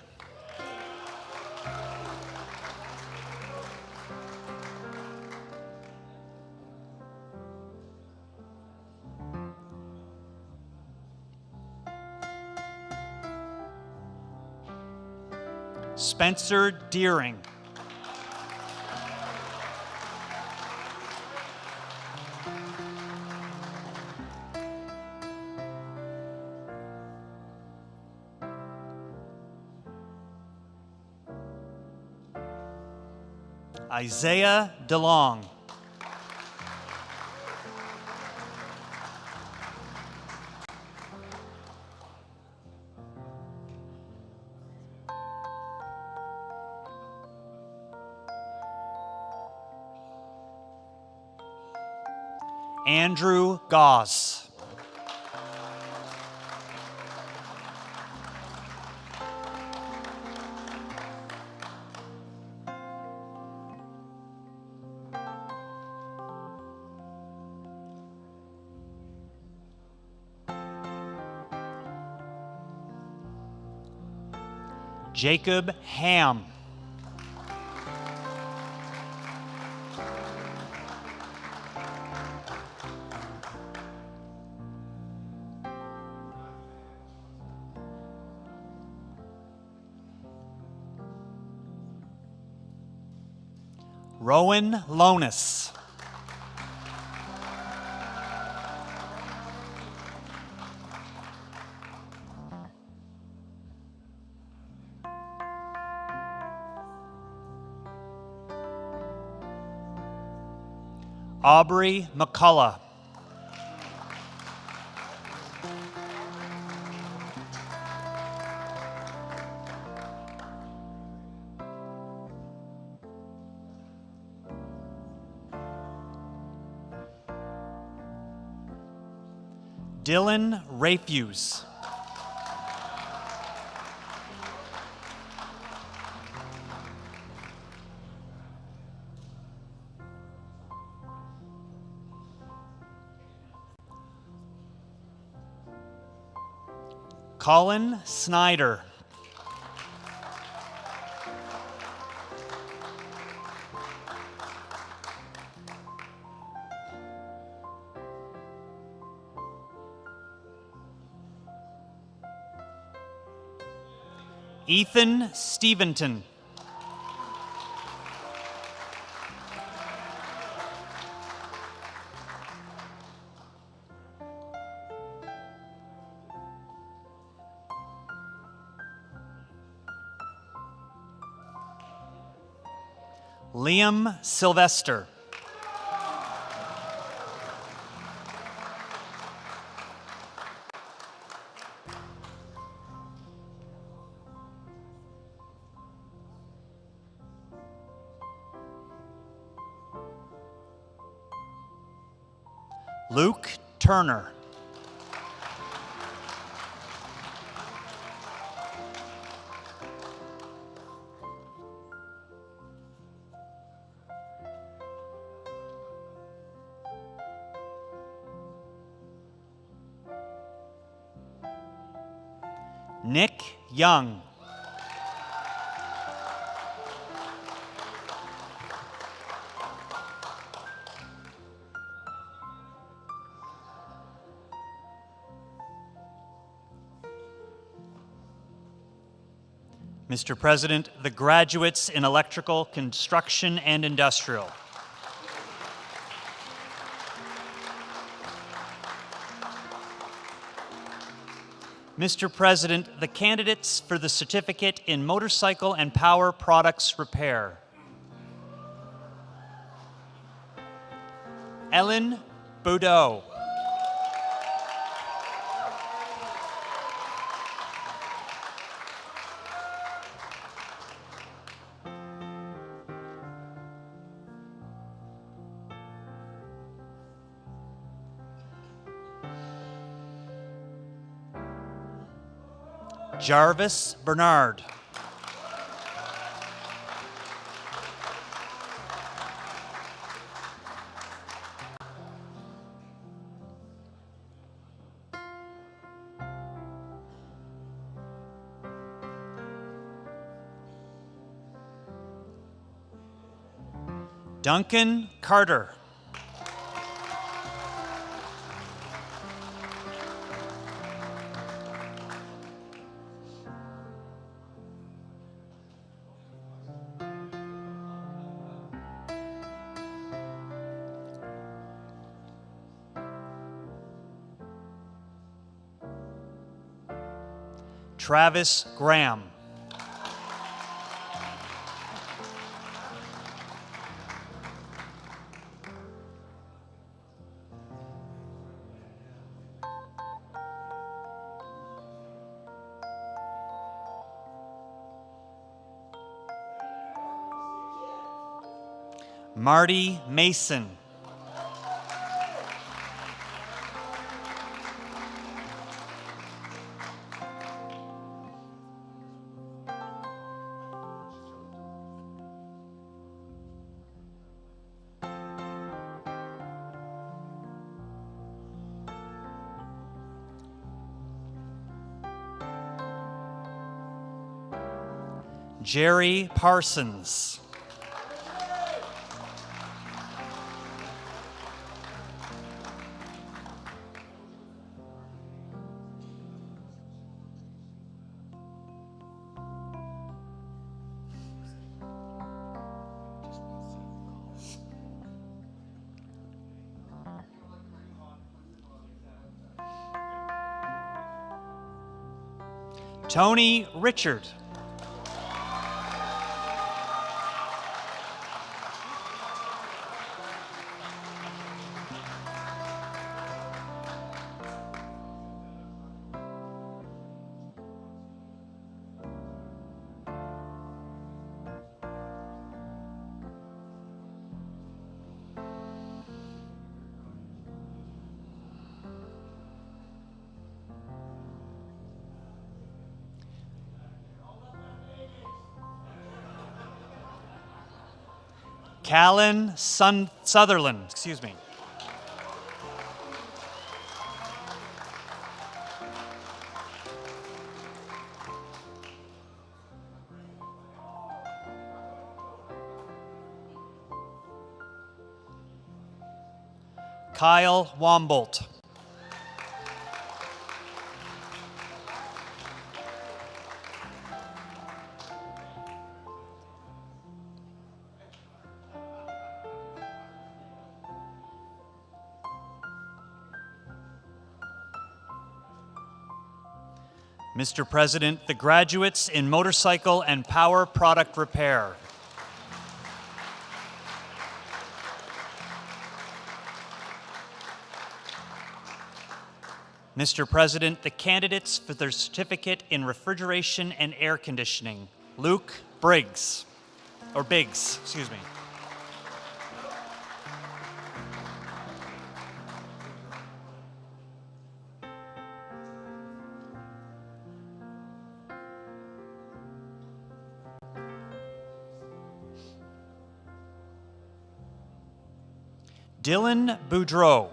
Spencer Deering. Isaiah DeLong. Andrew Goss. Jacob Ham. Rowan Lonis. Aubrey McCullough. Dylan Rafuse. Colin Snyder. Ethan Steventon. Liam Sylvester. Luke Turner. Nick Young. Mr. President, the graduates in electrical, construction, and industrial. Mr. President, the candidates for the certificate in motorcycle and power products repair. Ellen Boudreau. Jarvis Bernard. Duncan Carter. Travis Graham. Marty Mason. Jerry Parsons. Tony Richard. Callan Sutherland, excuse me. Kyle Wombolt. Mr. President, the graduates in motorcycle and power product repair. Mr. President, the candidates for their certificate in refrigeration and air conditioning. Luke Biggs, excuse me. Dylan Boudreau.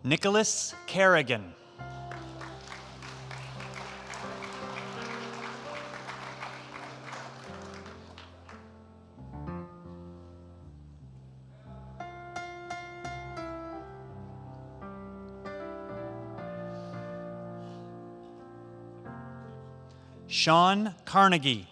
Nicholas Kerrigan. Sean Carnegie.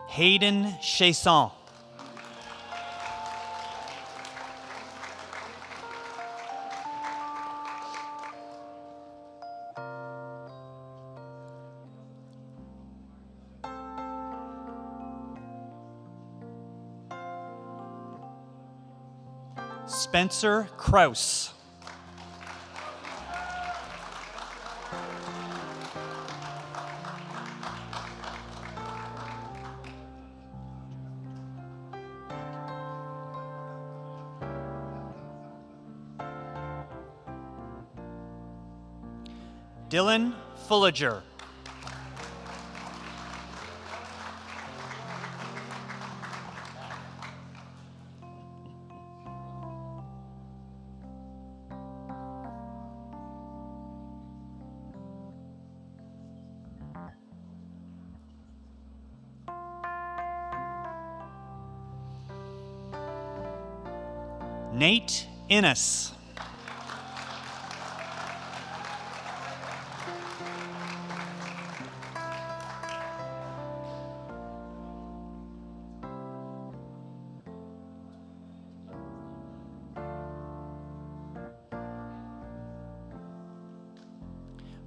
Hayden Chasson. Spencer Kraus. Dylan Fullager. Nate Innes.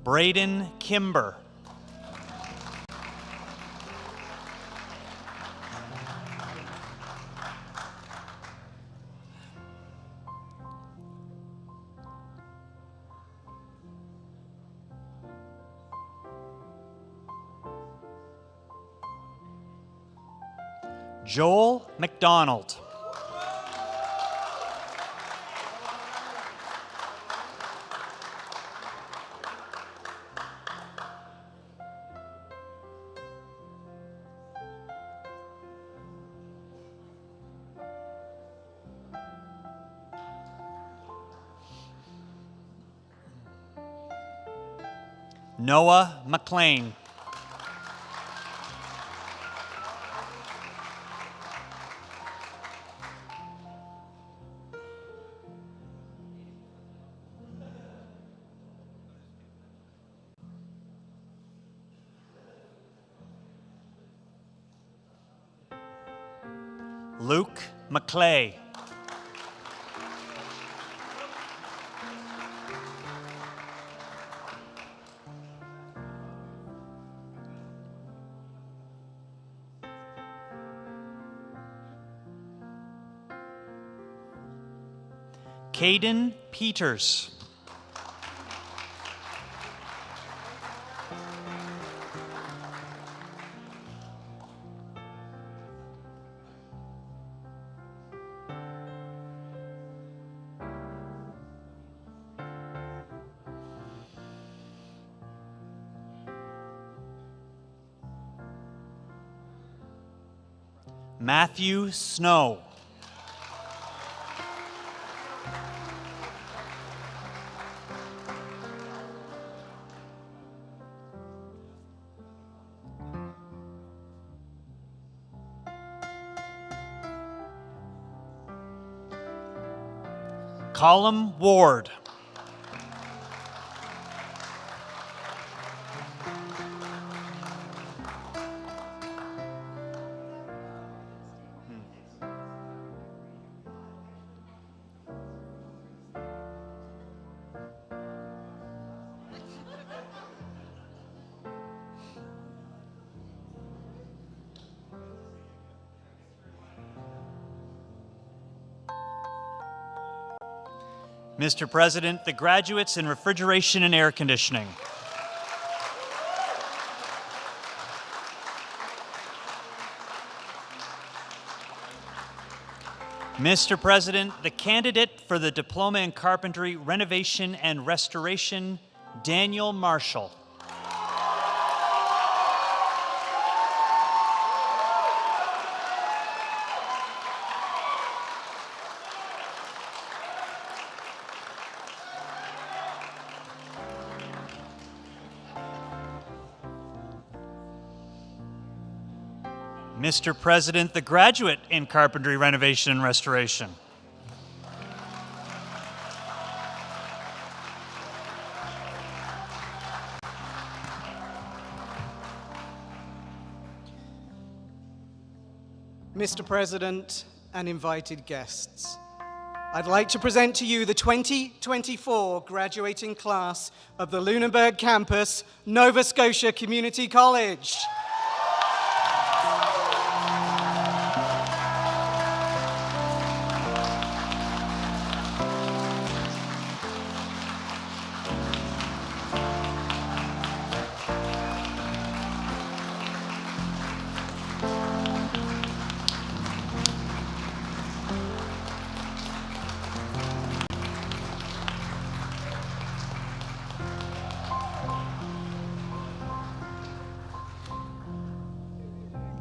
Braden Kimber. Joel McDonald. Noah McLean. Luke McClay. Caden Peters. Matthew Snow. Colum Ward. Mr. President, the graduates in refrigeration and air conditioning. Mr. President, the candidate for the Diploma in Carpentry, Renovation and Restoration, Daniel Marshall. Mr. President, the graduate in Carpentry, Renovation and Restoration. Mr. President and invited guests, I'd like to present to you the 2024 graduating class of the Lunenburg campus, Nova Scotia Community College.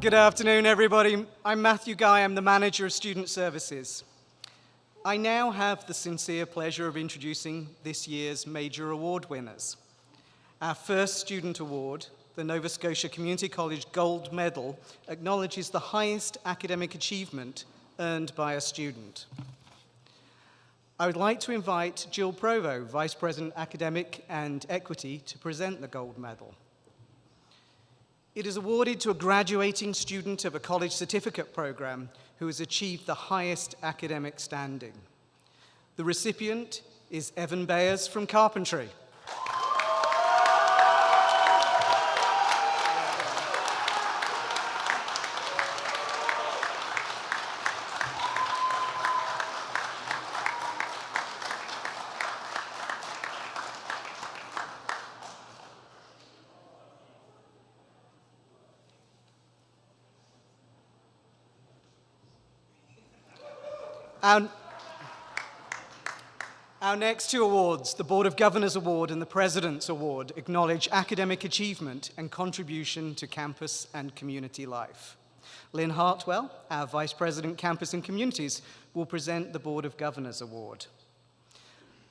Good afternoon, everybody. I'm Matthew Guy. I'm the Manager of Student Services. I now have the sincere pleasure of introducing this year's major award winners. Our first student award, the Nova Scotia Community College Gold Medal, acknowledges the highest academic achievement earned by a student. I would like to invite Jill Provo, Vice President Academic and Equity, to present the gold medal. It is awarded to a graduating student of a college certificate program who has achieved the highest academic standing. The recipient is Evan Bayers from Carpentry. Our next two awards, the Board of Governors Award and the President's Award, acknowledge academic achievement and contribution to campus and community life. Lynn Hartwell, our Vice President, Campus and Communities, will present the Board of Governors Award.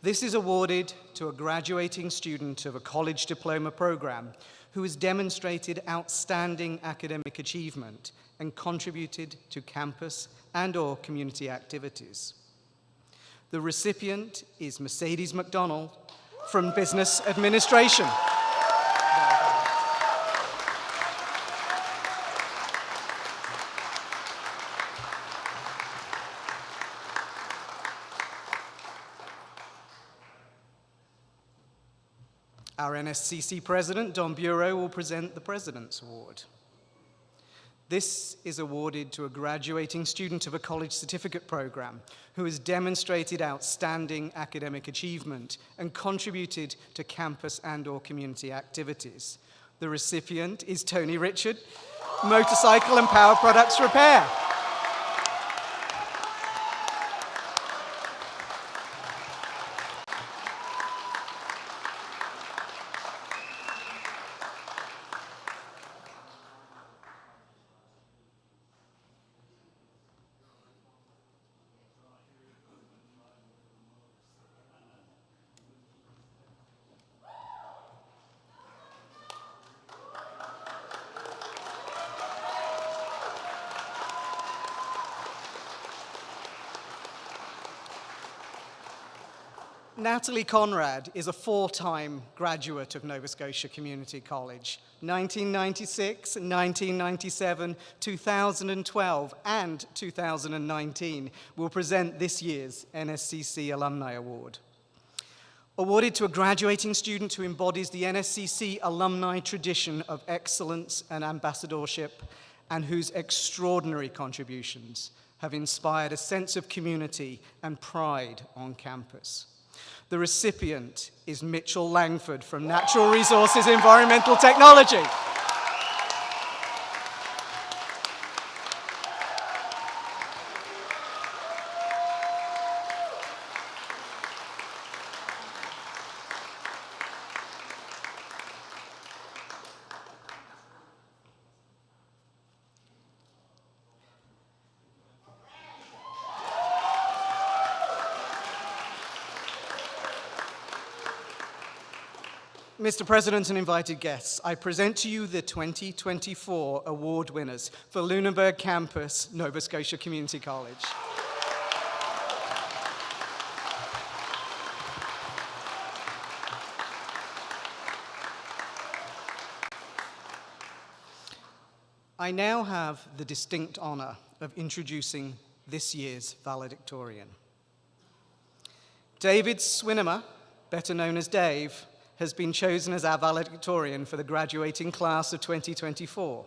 This is awarded to a graduating student of a college diploma program who has demonstrated outstanding academic achievement and contributed to campus and/or community activities. The recipient is Mercedes McDonald from Business Administration. Our NSCC President, Don Bureau, will present the President's Award. This is awarded to a graduating student of a college certificate program who has demonstrated outstanding academic achievement and contributed to campus and/or community activities. The recipient is Tony Richard, Motorcycle and Power Products Repair. Natalie Conrad is a four-time graduate of Nova Scotia Community College. 1996, 1997, 2012, and 2019 will present this year's NSCC Alumni Award. Awarded to a graduating student who embodies the NSCC alumni tradition of excellence and ambassadorship and whose extraordinary contributions have inspired a sense of community and pride on campus. The recipient is Mitchell Langford from Natural Resources Environmental Technology. Mr. President and invited guests, I present to you the 2024 award winners for Lunenburg Campus, Nova Scotia Community College. I now have the distinct honor of introducing this year's valedictorian. David Swinema, better known as Dave, has been chosen as our valedictorian for the graduating class of 2024.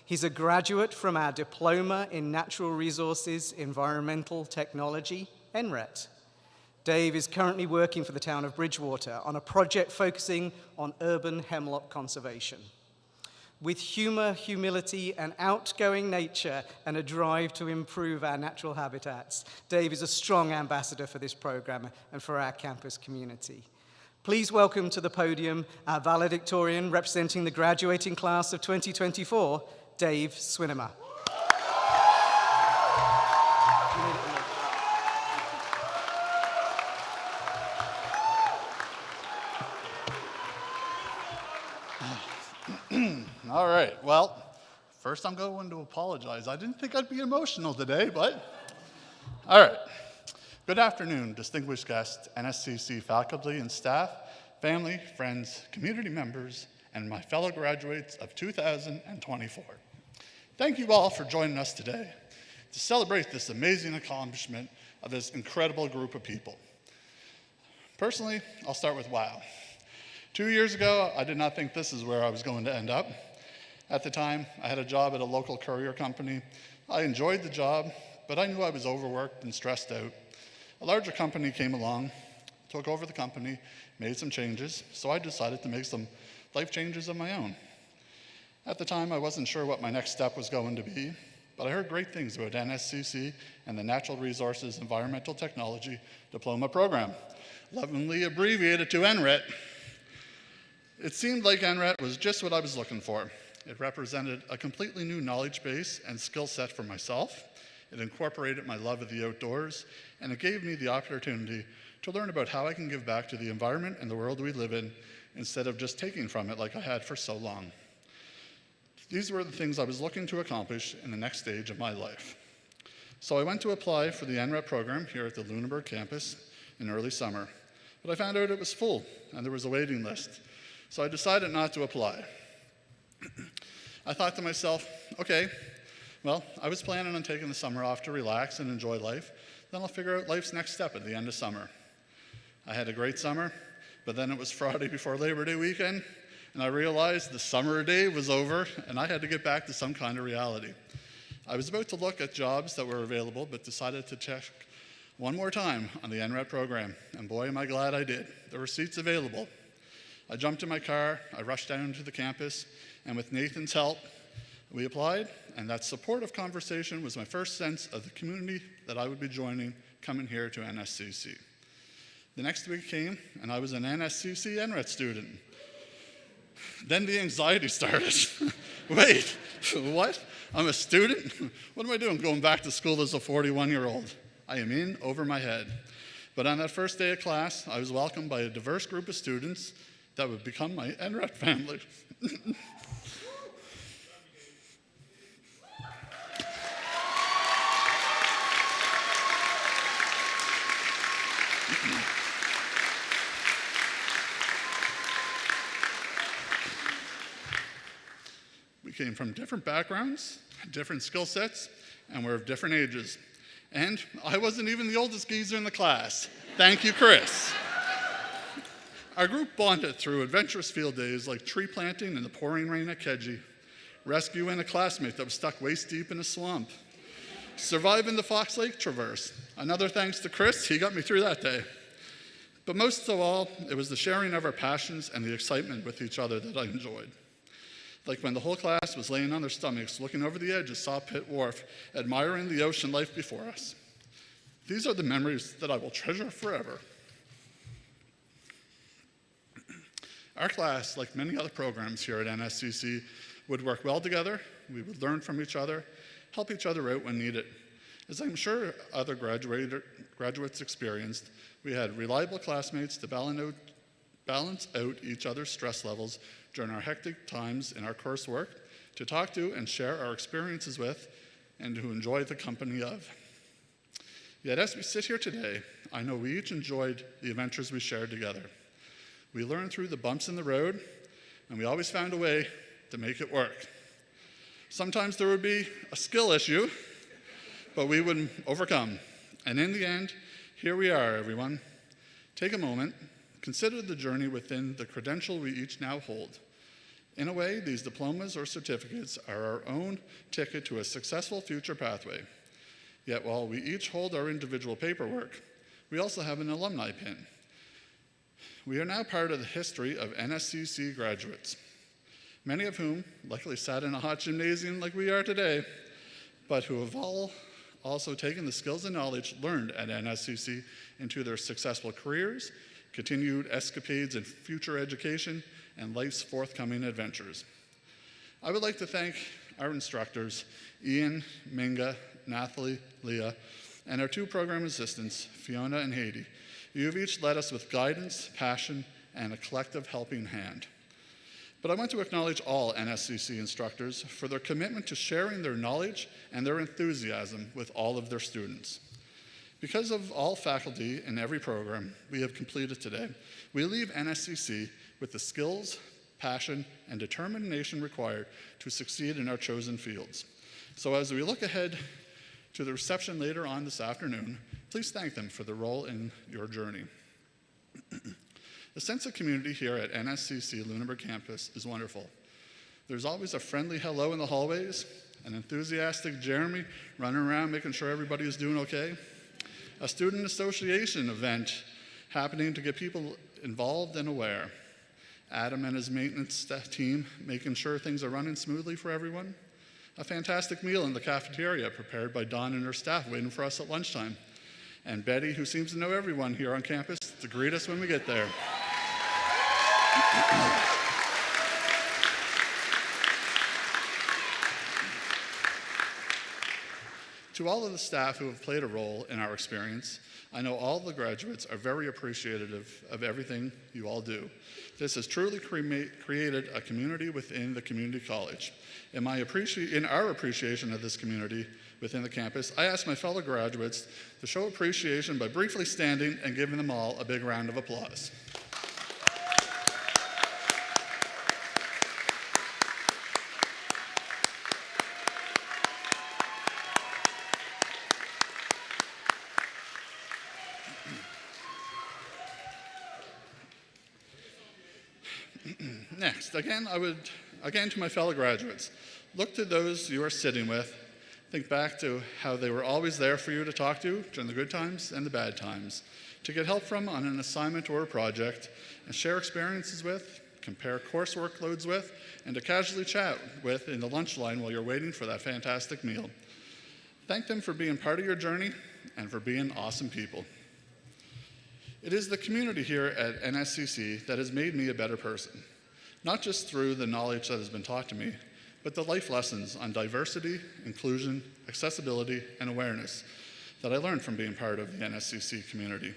He's a graduate from our Diploma in Natural Resources Environmental Technology, NRET. Dave is currently working for the town of Bridgewater on a project focusing on urban hemlock conservation. With humor, humility, and outgoing nature and a drive to improve our natural habitats, Dave is a strong ambassador for this program and for our campus community. Please welcome to the podium our valedictorian representing the graduating class of 2024, Dave Swinema. All right, well, first I'm going to apologize. I didn't think I'd be emotional today, but all right. Good afternoon, distinguished guests, NSCC faculty and staff, family, friends, community members, and my fellow graduates of 2024. Thank you all for joining us today to celebrate this amazing accomplishment of this incredible group of people. Personally, I'll start with wow. 2 years ago, I did not think this is where I was going to end up. At the time, I had a job at a local courier company. I enjoyed the job, but I knew I was overworked and stressed out. A larger company came along, took over the company, made some changes, so I decided to make some life changes of my own. At the time, I wasn't sure what my next step was going to be, but I heard great things about NSCC and the Natural Resources Environmental Technology Diploma Program, lovingly abbreviated to NRET. It seemed like NRET was just what I was looking for. It represented a completely new knowledge base and skill set for myself. It incorporated my love of the outdoors, and it gave me the opportunity to learn about how I can give back to the environment and the world we live in instead of just taking from it like I had for so long. These were the things I was looking to accomplish in the next stage of my life. So I went to apply for the NRET program here at the Lunenburg campus in early summer, but I found out it was full and there was a waiting list. So I decided not to apply. I thought to myself, okay, well, I was planning on taking the summer off to relax and enjoy life. Then I'll figure out life's next step at the end of summer. I had a great summer, but then it was Friday before Labor Day weekend, and I realized the summer day was over, and I had to get back to some kind of reality. I was about to look at jobs that were available, but decided to check one more time on the NRET program, and boy, am I glad I did. There were seats available. I jumped in my car, I rushed down to the campus, and with Nathan's help, we applied, and that supportive conversation was my first sense of the community that I would be joining coming here to NSCC. The next week came, and I was an NSCC NRET student. Then the anxiety started. Wait, what? I'm a student? What am I doing going back to school as a 41-year-old? I am in over my head. But on that first day of class, I was welcomed by a diverse group of students that would become my NRET family. We came from different backgrounds, different skill sets, and we're of different ages. And I wasn't even the oldest geezer in the class. Thank you, Chris. Our group bonded through adventurous field days like tree planting in the pouring rain at Keji, rescuing a classmate that was stuck waist deep in a swamp, surviving the Fox Lake Traverse. Another thanks to Chris, he got me through that day. But most of all, it was the sharing of our passions and the excitement with each other that I enjoyed. Like when the whole class was laying on their stomachs, looking over the edge of Saw Pit Wharf, admiring the ocean life before us. These are the memories that I will treasure forever. Our class, like many other programs here at NSCC, would work well together, we would learn from each other, help each other out when needed. As I'm sure other graduates experienced, we had reliable classmates to balance out each other's stress levels during our hectic times in our coursework, to talk to and share our experiences with, and to enjoy the company of. Yet as we sit here today, I know we each enjoyed the adventures we shared together. We learned through the bumps in the road, and we always found a way to make it work. Sometimes there would be a skill issue, but we would overcome. And in the end, here we are, everyone. Take a moment, consider the journey within the credential we each now hold. In a way, these diplomas or certificates are our own ticket to a successful future pathway. Yet while we each hold our individual paperwork, we also have an alumni pin. We are now part of the history of NSCC graduates, many of whom likely sat in a hot gymnasium like we are today, but who have all also taken the skills and knowledge learned at NSCC into their successful careers, continued escapades in future education, and life's forthcoming adventures. I would like to thank our instructors, Ian, Minga, Nathalie, Leah, and our two program assistants, Fiona and Haiti. You have each led us with guidance, passion, and a collective helping hand. But I want to acknowledge all NSCC instructors for their commitment to sharing their knowledge and their enthusiasm with all of their students. Because of all faculty in every program we have completed today, we leave NSCC with the skills, passion, and determination required to succeed in our chosen fields. So as we look ahead to the reception later on this afternoon, please thank them for their role in your journey. The sense of community here at NSCC Lunenburg campus is wonderful. There's always a friendly hello in the hallways, an enthusiastic Jeremy running around making sure everybody is doing okay, a student association event happening to get people involved and aware, Adam and his maintenance staff team making sure things are running smoothly for everyone, a fantastic meal in the cafeteria prepared by Dawn and her staff waiting for us at lunchtime, and Betty, who seems to know everyone here on campus, to greet us when we get there. To all of the staff who have played a role in our experience, I know all the graduates are very appreciative of everything you all do. This has truly created a community within the community college. In our appreciation of this community within the campus, I ask my fellow graduates to show appreciation by briefly standing and giving them all a big round of applause. Next, again to my fellow graduates, look to those you are sitting with. Think back to how they were always there for you to talk to during the good times and the bad times, to get help from on an assignment or a project, and share experiences with, compare course workloads with, and to casually chat with in the lunch line while you're waiting for that fantastic meal. Thank them for being part of your journey and for being awesome people. It is the community here at NSCC that has made me a better person, not just through the knowledge that has been taught to me, but the life lessons on diversity, inclusion, accessibility, and awareness that I learned from being part of the NSCC community.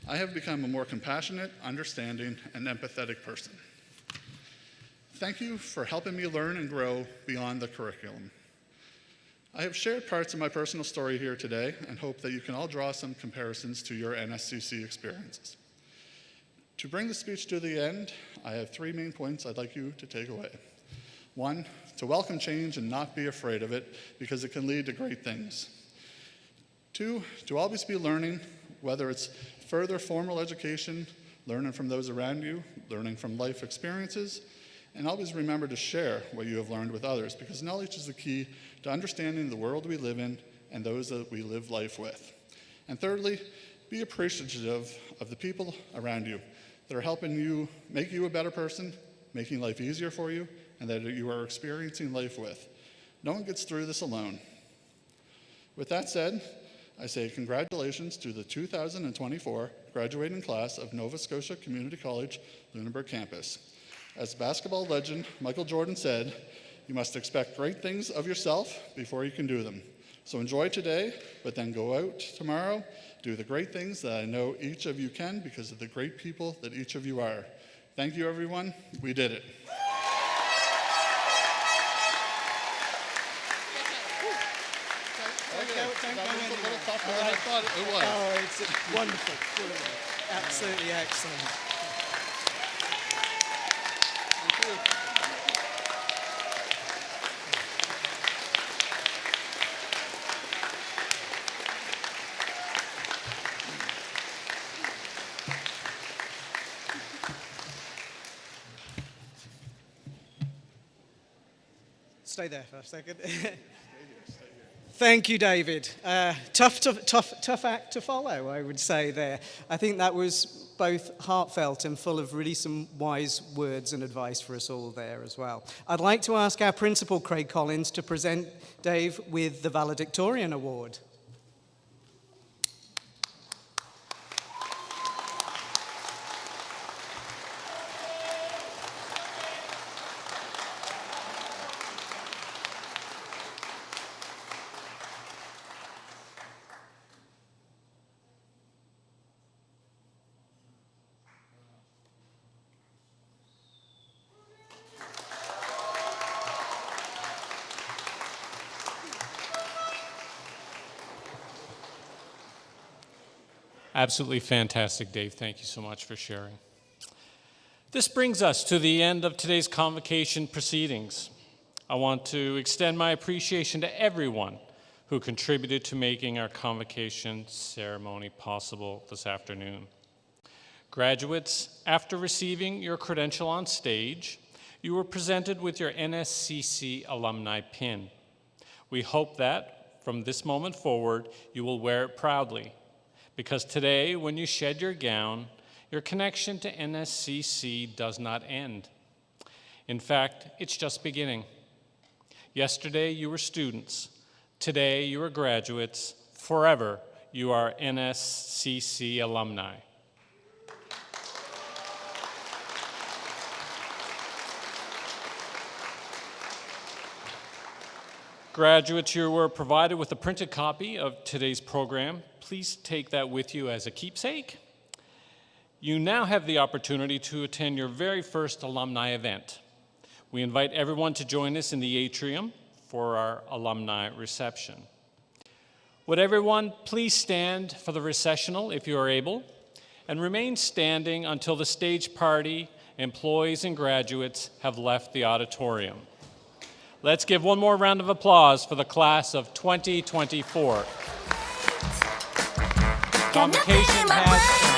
I have become a more compassionate, understanding, and empathetic person. Thank you for helping me learn and grow beyond the curriculum. I have shared parts of my personal story here today and hope that you can all draw some comparisons to your NSCC experiences. To bring the speech to the end, I have 3 main points I'd like you to take away. 1, to welcome change and not be afraid of it because it can lead to great things. 2, to always be learning, whether it's further formal education, learning from those around you, learning from life experiences, and always remember to share what you have learned with others because knowledge is the key to understanding the world we live in and those that we live life with. And thirdly, be appreciative of the people around you that are helping you make you a better person, making life easier for you, and that you are experiencing life with. No one gets through this alone. With that said, I say congratulations to the 2024 graduating class of Nova Scotia Community College, Lunenburg campus. As basketball legend Michael Jordan said, you must expect great things of yourself before you can do them. So enjoy today, but then go out tomorrow, do the great things that I know each of you can because of the great people that each of you are. Thank you, everyone. We did it. I thought it was. Oh, it's wonderful. Absolutely excellent. Thank you. Stay there for a second. Thank you, David. Tough act to follow, I would say there. I think that was both heartfelt and full of really some wise words and advice for us all there as well. I'd like to ask our principal, Craig Collins, to present Dave with the Valedictorian Award. Absolutely fantastic, Dave. Thank you so much for sharing. This brings us to the end of today's convocation proceedings. I want to extend my appreciation to everyone who contributed to making our convocation ceremony possible this afternoon. Graduates, after receiving your credential on stage, you were presented with your NSCC alumni pin. We hope that, from this moment forward, you will wear it proudly, because today, when you shed your gown, your connection to NSCC does not end. In fact, it's just beginning. Yesterday, you were students. Today, you are graduates. Forever, you are NSCC alumni. Graduates, you were provided with a printed copy of today's program. Please take that with you as a keepsake. You now have the opportunity to attend your very first alumni event. We invite everyone to join us in the atrium for our alumni reception. Would everyone please stand for the recessional if you are able, and remain standing until the stage party, employees, and graduates have left the auditorium. Let's give one more round of applause for the class of 2024. Convocation has